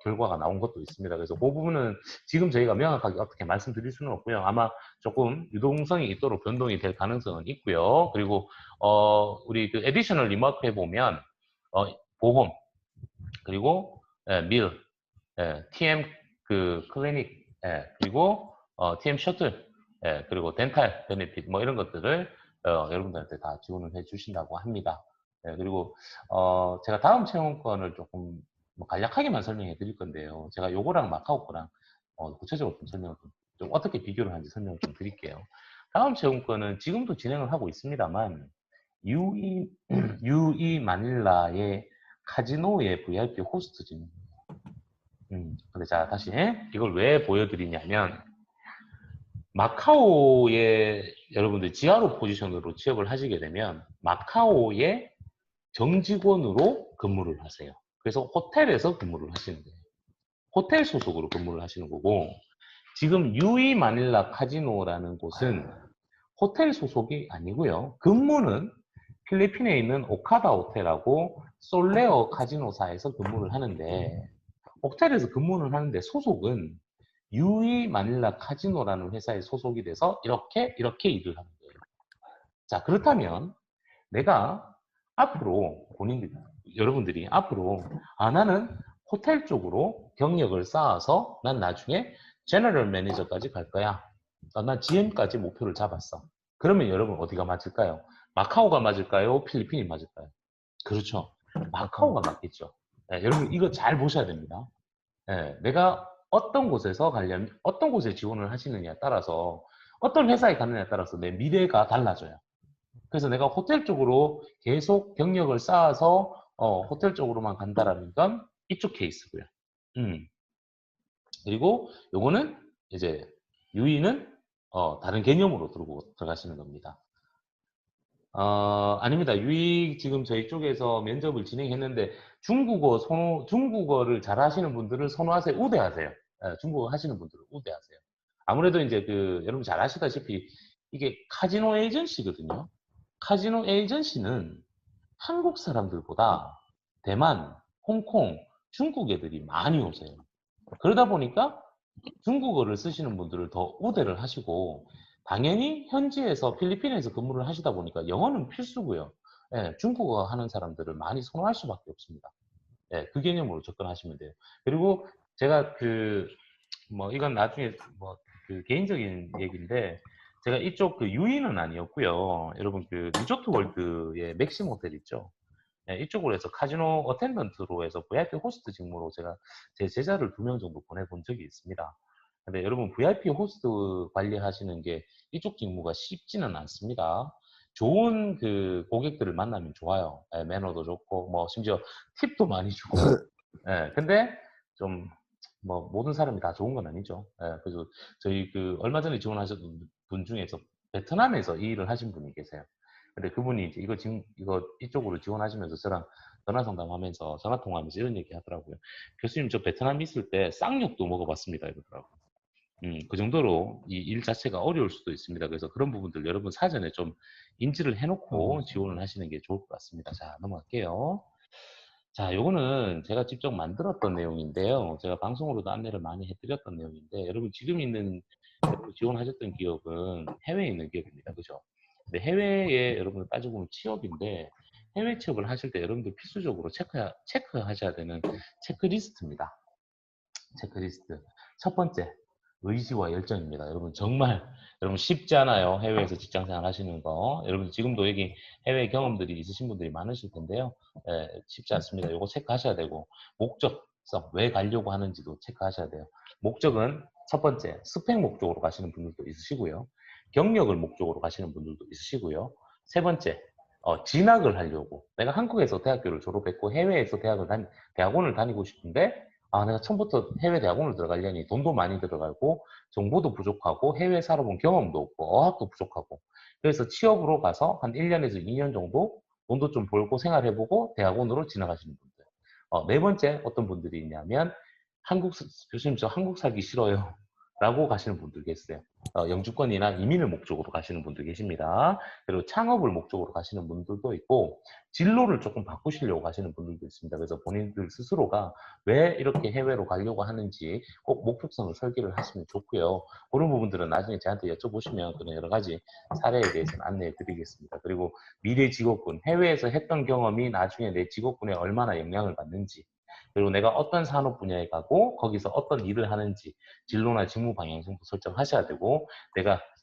결과가 나온 것도 있습니다. 그래서 그 부분은 지금 저희가 명확하게 어떻게 말씀드릴 수는 없고요. 아마 조금 유동성이 있도록 변동이 될 가능성은 있고요. 그리고, 우리 그 에디셔널 리마크 해보면, 보험, 그리고, 밀, TM 그 클리닉, 그리고 TM 셔틀, 그리고 덴탈 베네핏 뭐 이런 것들을 여러분들한테 다 지원을 해 주신다고 합니다. 그리고 제가 다음 채용권을 조금 뭐 간략하게만 설명해 드릴 건데요. 제가 요거랑 마카오 거랑 구체적으로 좀 설명을 좀 어떻게 비교를 하는지 설명을 좀 드릴게요. 다음 체험권은 지금도 진행을 하고 있습니다만 UE 마닐라의 카지노의 VIP 호스트진. 근데 자, 다시 이걸 왜 보여드리냐면 마카오에 여러분들 지하로 포지션으로 취업을 하시게 되면 마카오의 정직원으로 근무를 하세요. 그래서 호텔에서 근무를 하시는 거예요. 호텔 소속으로 근무를 하시는 거고 지금 유이 마닐라 카지노라는 곳은 호텔 소속이 아니고요. 근무는 필리핀에 있는 오카다 호텔하고 솔레어 카지노사에서 근무를 하는데 호텔에서 근무를 하는데 소속은 유이 마닐라 카지노라는 회사에 소속이 돼서 이렇게 일을 하는 거예요. 자, 그렇다면 내가 앞으로 여러분들이 앞으로 나는 호텔 쪽으로 경력을 쌓아서 난 나중에 제너럴 매니저까지 갈 거야. 난 GM까지 목표를 잡았어. 그러면 여러분 어디가 맞을까요? 마카오가 맞을까요? 필리핀이 맞을까요? 그렇죠. 마카오가 맞겠죠. 네, 여러분 이거 잘 보셔야 됩니다. 네, 내가 어떤 곳에서 가려면 어떤 곳에 지원을 하시느냐에 따라서 어떤 회사에 가느냐에 따라서 내 미래가 달라져요. 그래서 내가 호텔 쪽으로 계속 경력을 쌓아서 호텔 쪽으로만 간다라는 건 이쪽 케이스고요. 그리고 요거는 이제 유의는 다른 개념으로 들어가시는 겁니다. 아닙니다. 유의 지금 저희 쪽에서 면접을 진행했는데 중국어를 잘 하시는 분들을 선호하세요. 우대하세요. 중국어 하시는 분들을 우대하세요. 아무래도 이제 여러분 잘 아시다시피 이게 카지노 에이전시거든요. 카지노 에이전시는 한국 사람들보다 대만, 홍콩, 중국 애들이 많이 오세요. 그러다 보니까 중국어를 쓰시는 분들을 더 우대를 하시고 당연히 현지에서 필리핀에서 근무를 하시다 보니까 영어는 필수고요. 예, 중국어 하는 사람들을 많이 선호할 수밖에 없습니다. 예, 그 개념으로 접근하시면 돼요. 그리고 제가 이건 나중에 개인적인 얘기인데 제가 이쪽 유인은 아니었고요. 여러분 리조트 월드의 맥심 호텔 있죠. 예, 이쪽으로 해서 카지노 어텐던트로 해서 VIP 호스트 직무로 제가 제 제자를 2명 정도 보내본 적이 있습니다. 근데 여러분 VIP 호스트 관리하시는 게 이쪽 직무가 쉽지는 않습니다. 좋은 고객들을 만나면 좋아요. 예, 매너도 좋고 뭐 심지어 팁도 많이 주고. 예, 근데 좀 모든 사람이 다 좋은 건 아니죠. 예, 그래서 저희 얼마 전에 지원하셨던 분 중에서 베트남에서 이 일을 하신 분이 계세요. 근데 그분이 이제 이거 이쪽으로 지원하시면서 저랑 전화 상담하면서 전화 통화하면서 이런 얘기 하더라고요. 교수님 저 베트남 있을 때 쌍욕도 먹어봤습니다 이러더라고요. 그 정도로 이 일 자체가 어려울 수도 있습니다. 그래서 그런 부분들 여러분 사전에 좀 인지를 해놓고 지원을 하시는 게 좋을 것 같습니다. 자, 넘어갈게요. 자, 요거는 제가 직접 만들었던 내용인데요. 제가 방송으로도 안내를 많이 해드렸던 내용인데, 여러분 지원하셨던 기업은 해외에 있는 기업입니다. 그죠? 근데 해외에 여러분 따지고 보면 취업인데, 해외 취업을 하실 때 여러분들 필수적으로 체크하셔야 되는 체크리스트입니다. 체크리스트. 첫 번째, 의지와 열정입니다. 여러분 정말 여러분 쉽지 않아요. 해외에서 직장생활 하시는 거. 여러분 지금도 여기 해외 경험들이 있으신 분들이 많으실 텐데요. 쉽지 않습니다. 이거 체크하셔야 되고 목적성, 왜 가려고 하는지도 체크하셔야 돼요. 목적은 첫 번째, 스펙 목적으로 가시는 분들도 있으시고요. 경력을 목적으로 가시는 분들도 있으시고요. 세 번째, 진학을 하려고. 내가 한국에서 대학교를 졸업했고 해외에서 대학원을 다니고 싶은데 내가 처음부터 해외 대학원을 들어가려니 돈도 많이 들어가고 정보도 부족하고 해외 살아본 경험도 없고 어학도 부족하고 그래서 취업으로 가서 한 1년에서 2년 정도 돈도 좀 벌고 생활해보고 대학원으로 진학하시는 분들. 네 번째 어떤 분들이 있냐면 교수님 저 한국 살기 싫어요 라고 가시는 분들 계세요. 영주권이나 이민을 목적으로 가시는 분들 계십니다. 그리고 창업을 목적으로 가시는 분들도 있고 진로를 조금 바꾸시려고 가시는 분들도 있습니다. 그래서 본인들 스스로가 왜 이렇게 해외로 가려고 하는지 꼭 목표성을 설계를 하시면 좋고요. 그런 부분들은 나중에 저한테 여쭤보시면 그런 여러 가지 사례에 대해서는 안내해 드리겠습니다. 그리고 미래 직업군, 해외에서 했던 경험이 나중에 내 직업군에 얼마나 영향을 받는지 그리고 내가 어떤 산업 분야에 가고 거기서 어떤 일을 하는지 진로나 직무 방향성도 설정하셔야 되고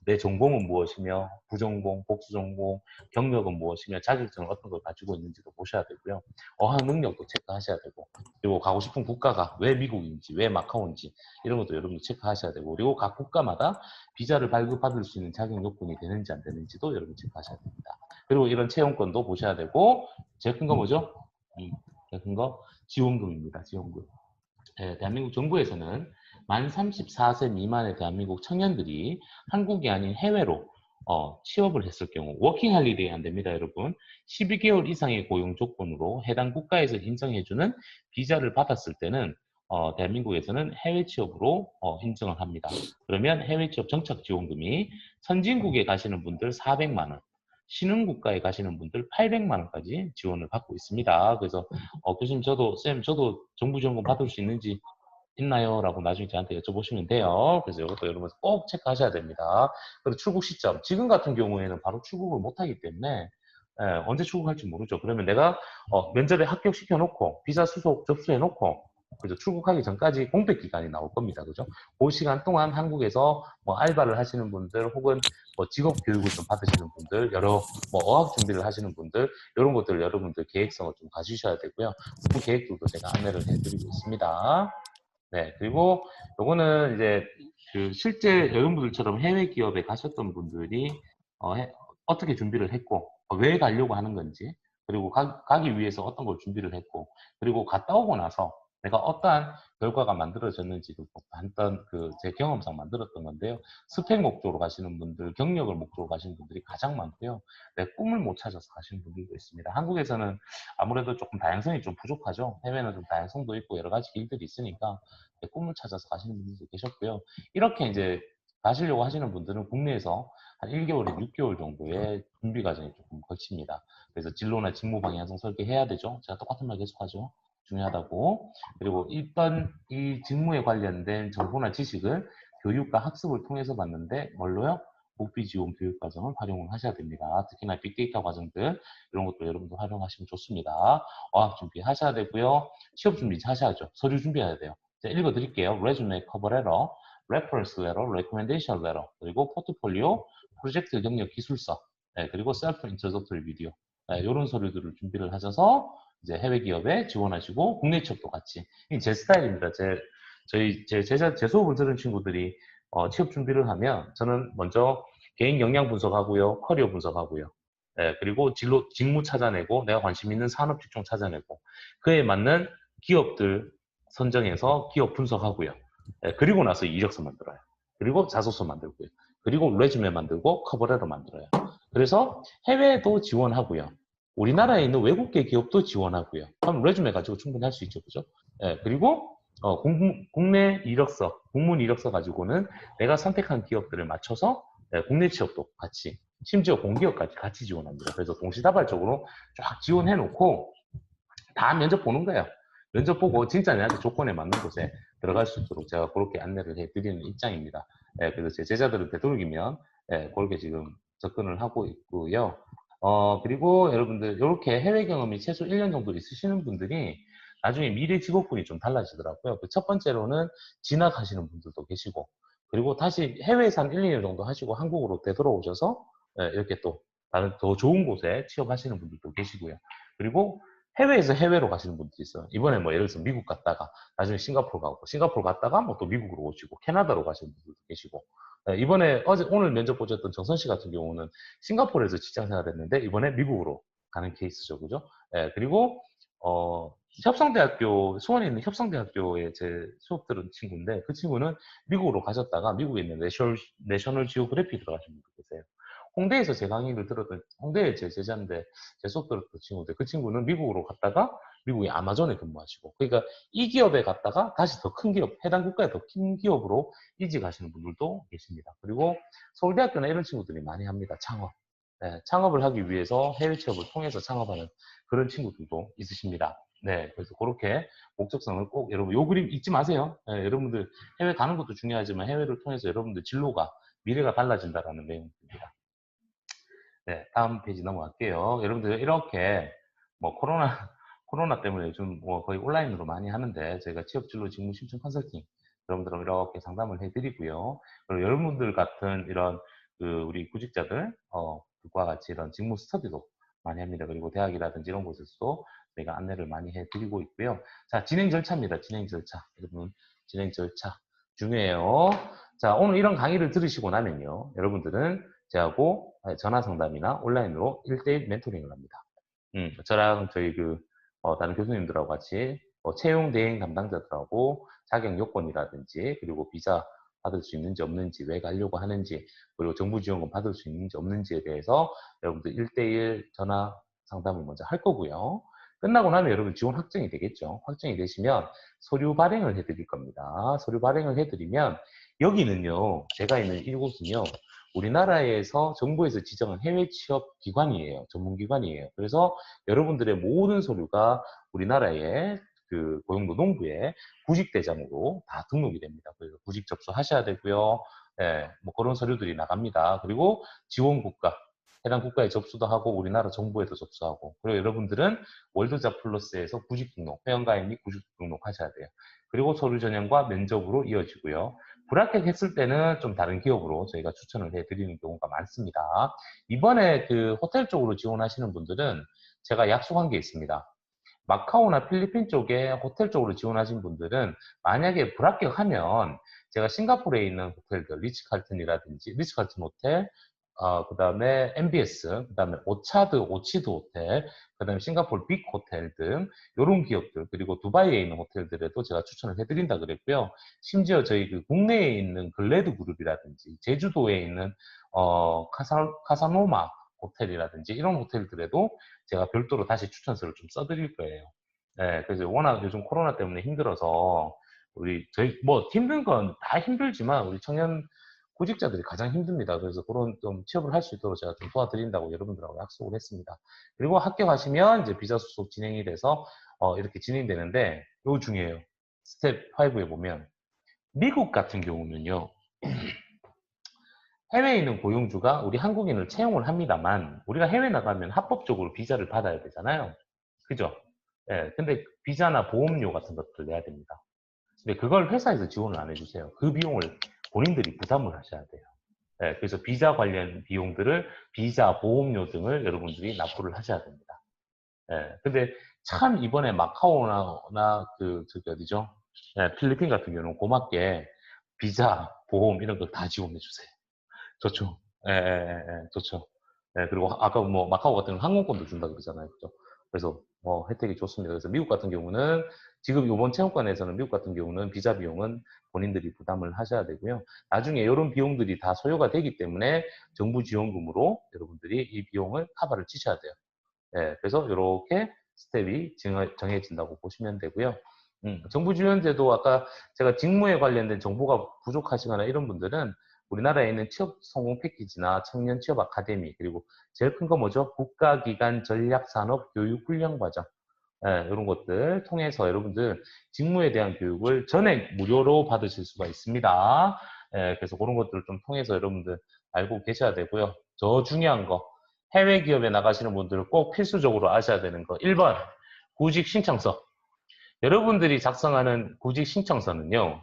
내 전공은 무엇이며 부전공, 복수전공, 경력은 무엇이며 자격증을 어떤 걸 가지고 있는지도 보셔야 되고요. 어학 능력도 체크하셔야 되고 그리고 가고 싶은 국가가 왜 미국인지, 왜 마카오인지 이런 것도 여러분들 체크하셔야 되고, 그리고 각 국가마다 비자를 발급받을 수 있는 자격 요건이 되는지 안 되는지도 여러분 체크하셔야 됩니다. 그리고 이런 채용권도 보셔야 되고, 제일 큰 거 뭐죠? 제일 큰 거 지원금입니다. 지원금. 대한민국 정부에서는 만 34세 미만의 대한민국 청년들이 한국이 아닌 해외로 취업을 했을 경우 워킹 할리데이 안 됩니다, 여러분. 12개월 이상의 고용 조건으로 해당 국가에서 인정해주는 비자를 받았을 때는 대한민국에서는 해외 취업으로 인정을 합니다. 그러면 해외 취업 정착 지원금이 선진국에 가시는 분들 400만 원, 신흥국가에 가시는 분들 800만 원까지 지원을 받고 있습니다. 그래서 교수님 저도 정부 지원금 받을 수 있나요? 라고 나중에 저한테 여쭤보시면 돼요. 그래서 이것도 여러분 꼭 체크하셔야 됩니다. 그리고 출국 시점. 지금 같은 경우에는 바로 출국을 못하기 때문에 언제 출국할지 모르죠. 그러면 내가 면접에 합격시켜놓고 비자 수속 접수해놓고 그죠? 출국하기 전까지 공백 기간이 나올 겁니다. 그죠? 그 시간 동안 한국에서 뭐 알바를 하시는 분들 혹은 뭐 직업 교육을 좀 받으시는 분들, 여러 뭐 어학 준비를 하시는 분들 이런 것들 여러분들 계획성을 좀 가지셔야 되고요. 그 계획들도 제가 안내를 해드리고 있습니다. 네, 그리고 요거는 이제 그 실제 여러분들처럼 해외 기업에 가셨던 분들이 어떻게 준비를 했고 왜 가려고 하는 건지 그리고 가기 위해서 어떤 걸 준비를 했고 그리고 갔다 오고 나서 내가 어떠한 결과가 만들어졌는지도 한번 제 경험상 만들었던 건데요. 스펙 목적으로 가시는 분들, 경력을 목적으로 가시는 분들이 가장 많고요. 내 꿈을 못 찾아서 가시는 분들도 있습니다. 한국에서는 아무래도 조금 다양성이 좀 부족하죠. 해외는 좀 다양성도 있고 여러 가지 길들이 있으니까 내 꿈을 찾아서 가시는 분들도 계셨고요. 이렇게 이제 가시려고 하시는 분들은 국내에서 한 1개월에서 6개월 정도의 준비 과정이 조금 거칩니다. 그래서 진로나 직무 방향성 설계해야 되죠. 제가 똑같은 말 계속하죠. 중요하다고. 그리고 일단 이 직무에 관련된 정보나 지식을 교육과 학습을 통해서 받는데 뭘로요? 복비지원 교육과정을 활용을 하셔야 됩니다. 특히나 빅데이터 과정들 이런 것도 여러분들 활용하시면 좋습니다. 어학 준비하셔야 되고요. 취업 준비 하셔야죠. 서류 준비해야 돼요. 제가 읽어드릴게요. 레주메 커버 레터, 레퍼런스 레터, 레코멘데이션 레터, 그리고 포트폴리오, 프로젝트 경력 기술서, 네, 그리고 셀프 인트로덕터리 비디오 네, 이런 서류들을 준비를 하셔서 이제 해외 기업에 지원하시고 국내 취업도 같이 제 스타일입니다. 제 수업을 들은 친구들이 취업 준비를 하면 저는 먼저 개인 역량 분석하고요, 커리어 분석하고요. 네, 그리고 직무 찾아내고 내가 관심 있는 산업 직종 찾아내고 그에 맞는 기업들 선정해서 기업 분석하고요. 네, 그리고 나서 이력서 만들어요. 그리고 자소서 만들고요. 그리고 레주메 만들고 커버레터 만들어요. 그래서 해외도 지원하고요. 우리나라에 있는 외국계 기업도 지원하고요. 그럼 레주메 가지고 충분히 할 수 있죠. 그죠? 네, 그리고 국내 이력서, 국문 이력서 가지고는 내가 선택한 기업들을 맞춰서 국내 취업도 같이 심지어 공기업까지 같이 지원합니다. 그래서 동시다발적으로 쫙 지원해 놓고 다 면접 보는 거예요. 면접 보고 진짜 내한테 조건에 맞는 곳에 들어갈 수 있도록 제가 그렇게 안내를 해드리는 입장입니다. 그래서 제 제자들은 되도록이면 그렇게 지금 접근을 하고 있고요. 그리고 여러분들 이렇게 해외 경험이 최소 1년 정도 있으시는 분들이 나중에 미래 직업군이 좀 달라지더라고요. 첫 번째로는 진학하시는 분들도 계시고 그리고 다시 해외에서 한 1, 2년 정도 하시고 한국으로 되돌아오셔서 이렇게 또 다른 더 좋은 곳에 취업하시는 분들도 계시고요. 그리고 해외에서 해외로 가시는 분들이 있어요. 이번에 뭐 예를 들어서 미국 갔다가 나중에 싱가포르 가고 싱가포르 갔다가 뭐 또 미국으로 오시고 캐나다로 가시는 분들도 계시고 이번에 오늘 면접 보셨던 정선 씨 같은 경우는 싱가포르에서 직장 생활했는데 이번에 미국으로 가는 케이스죠. 그죠? 그리고 협성대학교 수원에 있는 협성대학교에 제 수업 들은 친구인데 그 친구는 미국으로 가셨다가 미국에 있는 내셔널 지오그래피 들어가신 분도 계세요. 홍대에서 제 강의를 들었던 홍대에 제 제자인데 제 수업 들었던 친구인데 그 친구는 미국으로 갔다가 미국의 아마존에 근무하시고 그러니까 이 기업에 갔다가 다시 더 큰 기업 해당 국가의 더 큰 기업으로 이직하시는 분들도 계십니다. 그리고 서울대학교는 이런 친구들이 많이 합니다. 창업. 창업을 하기 위해서 해외 취업을 통해서 창업하는 그런 친구들도 있으십니다. 네, 그래서 그렇게 목적성을 꼭 여러분 요 그림 잊지 마세요. 여러분들 해외 가는 것도 중요하지만 해외를 통해서 여러분들 진로가 미래가 달라진다라는 내용입니다. 네, 다음 페이지 넘어갈게요. 여러분들 이렇게 뭐 코로나 때문에 요즘 뭐 거의 온라인으로 많이 하는데 저희가 취업진로 직무 신청 컨설팅 여러분들하고 이렇게 상담을 해드리고요. 그리고 여러분들 같은 이런 우리 구직자들 과 같이 이런 직무 스터디도 많이 합니다. 그리고 대학이라든지 이런 곳에서도 저희가 안내를 많이 해드리고 있고요. 자, 진행 절차입니다. 진행 절차. 여러분, 진행 절차 중요해요. 자, 오늘 이런 강의를 들으시고 나면요. 여러분들은 저하고 전화 상담이나 온라인으로 1대1 멘토링을 합니다. 저랑 저희 다른 교수님들하고 같이 채용 대행 담당자들하고 자격 요건이라든지 그리고 비자 받을 수 있는지 없는지 왜 가려고 하는지 그리고 정부 지원금 받을 수 있는지 없는지에 대해서 여러분들 1대1 전화 상담을 먼저 할 거고요. 끝나고 나면 여러분 지원 확정이 되겠죠. 확정이 되시면 서류 발행을 해드릴 겁니다. 서류 발행을 해드리면 여기는요. 제가 있는 이곳은요. 우리나라에서 정부에서 지정한 해외 취업 기관이에요. 전문기관이에요. 그래서 여러분들의 모든 서류가 우리나라의 고용노동부의 구직대장으로 다 등록이 됩니다. 그래서 구직 접수하셔야 되고요. 예, 뭐 그런 서류들이 나갑니다. 그리고 지원국가, 해당 국가에 접수도 하고 우리나라 정부에도 접수하고 그리고 여러분들은 월드잡 플러스에서 구직 등록, 회원가입 및 구직 등록 하셔야 돼요. 그리고 서류 전형과 면접으로 이어지고요. 불합격했을 때는 좀 다른 기업으로 저희가 추천을 해드리는 경우가 많습니다. 이번에 호텔 쪽으로 지원하시는 분들은 제가 약속한 게 있습니다. 마카오나 필리핀 쪽에 호텔 쪽으로 지원하신 분들은 만약에 불합격하면 제가 싱가포르에 있는 호텔들, 리츠칼튼 호텔, 그 다음에 MBS, 그 다음에 오치드 호텔, 그 다음에 싱가포르 빅 호텔 등 이런 기업들, 그리고 두바이에 있는 호텔들에도 제가 추천을 해드린다 그랬고요. 심지어 저희 국내에 있는 글래드 그룹이라든지 제주도에 있는 카사노마 호텔이라든지 이런 호텔들에도 제가 별도로 다시 추천서를 좀 써드릴 거예요. 네, 그래서 워낙 요즘 코로나 때문에 힘들어서 저희 뭐 힘든 건 다 힘들지만 우리 청년 구직자들이 가장 힘듭니다. 그래서 그런 좀 취업을 할 수 있도록 제가 좀 도와드린다고 여러분들하고 약속을 했습니다. 그리고 합격하시면 이제 비자 수속 진행이 돼서 이렇게 진행되는데 이거 중요해요. 스텝 5에 보면 미국 같은 경우는요. 해외에 있는 고용주가 우리 한국인을 채용을 합니다만 우리가 해외 나가면 합법적으로 비자를 받아야 되잖아요. 그죠? 예, 근데 비자나 보험료 같은 것들 내야 됩니다. 근데 그걸 회사에서 지원을 안 해주세요. 그 비용을 본인들이 부담을 하셔야 돼요. 예, 그래서 비자 관련 비용들을 비자, 보험료 등을 여러분들이 납부를 하셔야 됩니다. 예, 근데 참 이번에 마카오나 저기 어디죠? 예, 필리핀 같은 경우는 고맙게 비자, 보험 이런 거 다 지원해 주세요. 좋죠. 예, 예, 예, 예, 좋죠. 예, 그리고 아까 뭐 마카오 같은 경우는 항공권도 준다 그러잖아요. 그죠? 그래서 혜택이 좋습니다. 그래서 미국 같은 경우는 지금 이번 체육관에서는 미국 같은 경우는 비자 비용은 본인들이 부담을 하셔야 되고요. 나중에 이런 비용들이 다 소요가 되기 때문에 정부 지원금으로 여러분들이 이 비용을 커버를 치셔야 돼요. 예, 그래서 이렇게 스텝이 정해진다고 보시면 되고요. 정부 지원제도 아까 제가 직무에 관련된 정보가 부족하시거나 이런 분들은 우리나라에 있는 취업 성공 패키지나 청년 취업 아카데미 그리고 제일 큰 거 뭐죠? 국가기관 전략산업 교육 훈련 과정 이런 것들 통해서 여러분들 직무에 대한 교육을 전액 무료로 받으실 수가 있습니다. 그래서 그런 것들을 좀 통해서 여러분들 알고 계셔야 되고요. 더 중요한 거 해외 기업에 나가시는 분들은 꼭 필수적으로 아셔야 되는 거 1번 구직 신청서 여러분들이 작성하는 구직 신청서는요.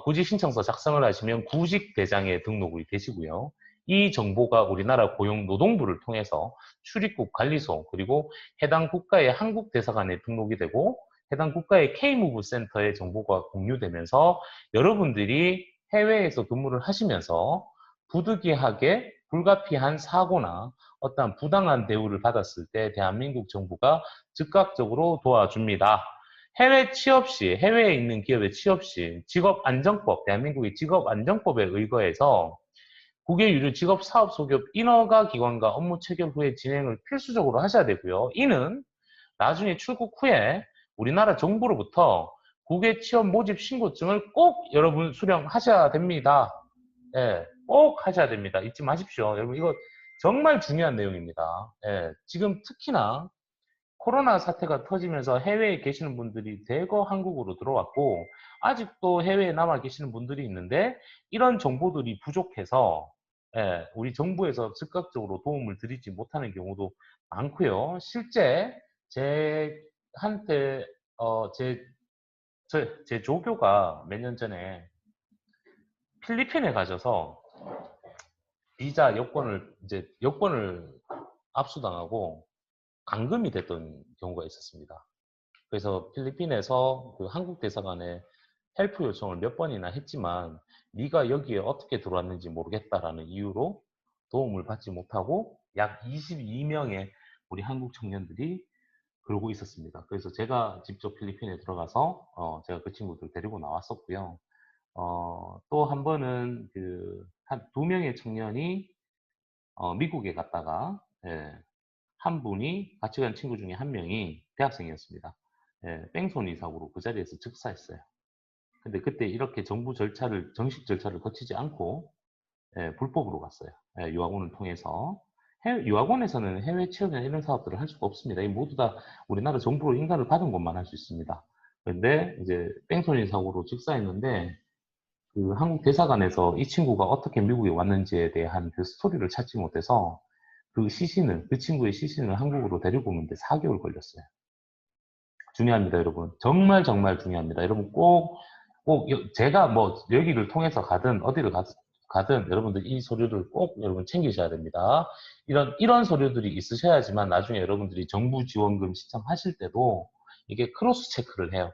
구직 신청서 작성을 하시면 구직 대장에 등록이 되시고요. 이 정보가 우리나라 고용노동부를 통해서 출입국 관리소 그리고 해당 국가의 한국 대사관에 등록이 되고 해당 국가의 K무브 센터에 정보가 공유되면서 여러분들이 해외에서 근무를 하시면서 부득이하게 불가피한 사고나 어떠한 부당한 대우를 받았을 때 대한민국 정부가 즉각적으로 도와줍니다. 해외 취업 시, 해외에 있는 기업의 취업 시 직업안정법, 대한민국의 직업안정법에 의거해서 국외유료 직업사업소기업 인허가 기관과 업무 체결 후에 진행을 필수적으로 하셔야 되고요. 이는 나중에 출국 후에 우리나라 정부로부터 국외 취업 모집 신고증을 꼭 여러분 수령하셔야 됩니다. 예, 꼭 하셔야 됩니다. 잊지 마십시오. 여러분 이거 정말 중요한 내용입니다. 예, 지금 특히나 코로나 사태가 터지면서 해외에 계시는 분들이 대거 한국으로 들어왔고 아직도 해외에 남아 계시는 분들이 있는데 이런 정보들이 부족해서 우리 정부에서 즉각적으로 도움을 드리지 못하는 경우도 많고요. 실제 제 한때 제 조교가 몇 년 전에 필리핀에 가셔서 비자 여권을 압수당하고 감금이 됐던 경우가 있었습니다. 그래서 필리핀에서 그 한국 대사관에 헬프 요청을 몇 번이나 했지만 네가 여기에 어떻게 들어왔는지 모르겠다라는 이유로 도움을 받지 못하고 약 22명의 우리 한국 청년들이 그러고 있었습니다. 그래서 제가 직접 필리핀에 들어가서 제가 그 친구들 데리고 나왔었고요. 또 한 번은 한 두 명의 청년이 미국에 갔다가 예, 한 분이 같이 간 친구 중에 한 명이 대학생이었습니다. 예, 뺑소니 사고로 그 자리에서 즉사했어요. 근데 그때 이렇게 정식 절차를 거치지 않고 예, 불법으로 갔어요. 예, 유학원을 통해서. 유학원에서는 해외 취업이나 이런 사업들을 할 수가 없습니다. 이 모두 다 우리나라 정부로 인가를 받은 것만 할 수 있습니다. 근데 이제 뺑소니 사고로 즉사했는데 그 한국 대사관에서 이 친구가 어떻게 미국에 왔는지에 대한 그 스토리를 찾지 못해서 그 친구의 시신을 한국으로 데리고 오는데 4개월 걸렸어요. 중요합니다, 여러분. 정말 정말 중요합니다. 여러분 제가 뭐 여기를 통해서 가든 어디를 가든 여러분들 이 서류를 꼭 여러분 챙기셔야 됩니다. 이런 서류들이 있으셔야지만 나중에 여러분들이 정부 지원금 신청하실 때도 이게 크로스 체크를 해요.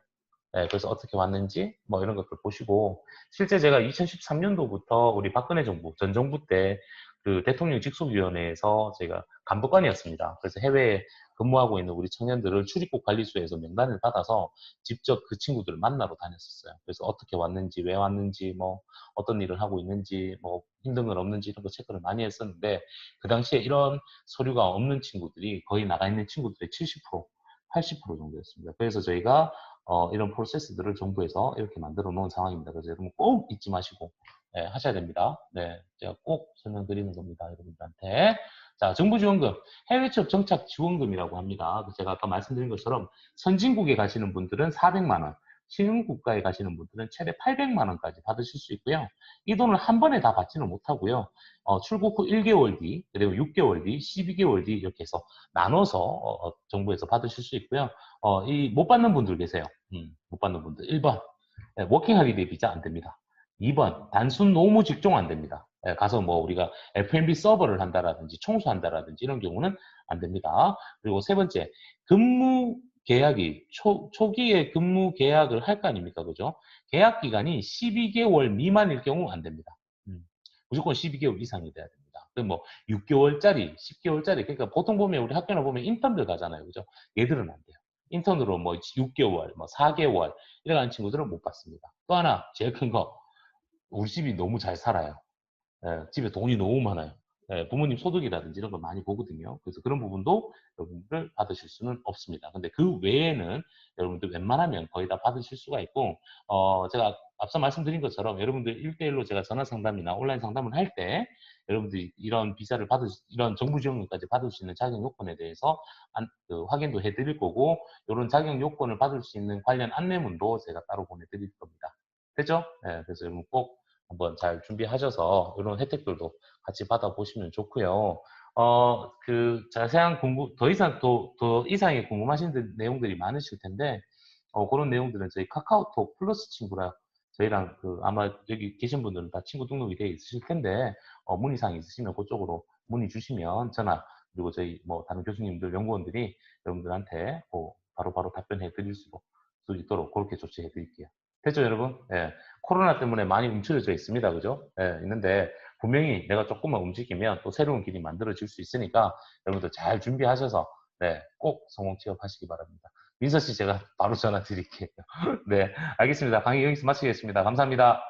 네, 그래서 어떻게 왔는지 뭐 이런 것들 보시고 실제 제가 2013년도부터 우리 박근혜 정부 전 정부 때 그 대통령 직속위원회에서 제가 감독관이었습니다. 그래서 해외에 근무하고 있는 우리 청년들을 출입국 관리소에서 명단을 받아서 직접 그 친구들을 만나러 다녔었어요. 그래서 어떻게 왔는지, 왜 왔는지, 뭐 어떤 일을 하고 있는지, 뭐 힘든 건 없는지 이런 거 체크를 많이 했었는데 그 당시에 이런 서류가 없는 친구들이 거의 나가 있는 친구들의 70%, 80% 정도였습니다. 그래서 저희가 이런 프로세스들을 정부에서 이렇게 만들어 놓은 상황입니다. 그래서 여러분 꼭 잊지 마시고 네, 하셔야 됩니다. 네, 제가 꼭 설명드리는 겁니다. 여러분들한테. 자, 정부지원금, 해외 취업 정착 지원금이라고 합니다. 제가 아까 말씀드린 것처럼 선진국에 가시는 분들은 400만 원, 신흥국가에 가시는 분들은 최대 800만 원까지 받으실 수 있고요. 이 돈을 한 번에 다 받지는 못하고요. 출국 후 1개월 뒤, 그리고 6개월 뒤, 12개월 뒤 이렇게 해서 나눠서 정부에서 받으실 수 있고요. 못 받는 분들 계세요. 못 받는 분들. 1번, 워킹 할리데이 비자 안 됩니다. 2번, 단순 노무 직종 안 됩니다. 가서 뭐 우리가 F&B 서버를 한다라든지 청소한다라든지 이런 경우는 안 됩니다. 그리고 세 번째, 근무 계약이 초기에 근무 계약을 할 거 아닙니까? 그죠? 계약 기간이 12개월 미만일 경우 안 됩니다. 무조건 12개월 이상이 돼야 됩니다. 뭐 6개월짜리, 10개월짜리 그러니까 보통 보면 우리 학교나 보면 인턴들 가잖아요. 그죠? 얘들은 안 돼요. 인턴으로 뭐 6개월, 뭐 4개월 이래가는 친구들은 못 받습니다. 또 하나 제일 큰 거, 우리 집이 너무 잘 살아요. 예, 집에 돈이 너무 많아요. 예, 부모님 소득이라든지 이런 걸 많이 보거든요. 그래서 그런 부분도 여러분들 받으실 수는 없습니다. 근데 그 외에는 여러분들 웬만하면 거의 다 받으실 수가 있고, 제가 앞서 말씀드린 것처럼 여러분들 1대1로 제가 전화 상담이나 온라인 상담을 할 때 여러분들이 이런 비자를 이런 정부 지원금까지 받을 수 있는 자격 요건에 대해서 확인도 해드릴 거고, 이런 자격 요건을 받을 수 있는 관련 안내문도 제가 따로 보내드릴 겁니다. 됐죠? 예, 그래서 여러분 꼭 한번 잘 준비하셔서 이런 혜택들도 같이 받아보시면 좋고요. 자세한 더 이상의 궁금하신 내용들이 많으실 텐데, 그런 내용들은 저희 카카오톡 플러스 친구라 저희랑 아마 여기 계신 분들은 다 친구 등록이 되어 있으실 텐데, 문의사항 있으시면 그쪽으로 문의 주시면 전화, 그리고 저희 뭐 다른 교수님들, 연구원들이 여러분들한테 바로바로 답변해 드릴 수 있도록 그렇게 조치해 드릴게요. 됐죠, 여러분? 예. 코로나 때문에 많이 움츠려져 있습니다. 그죠? 예, 있는데, 분명히 내가 조금만 움직이면 또 새로운 길이 만들어질 수 있으니까, 여러분들 잘 준비하셔서, 네, 꼭 성공 취업하시기 바랍니다. 민서 씨 제가 바로 전화 드릴게요. 네, 알겠습니다. 강의 여기서 마치겠습니다. 감사합니다.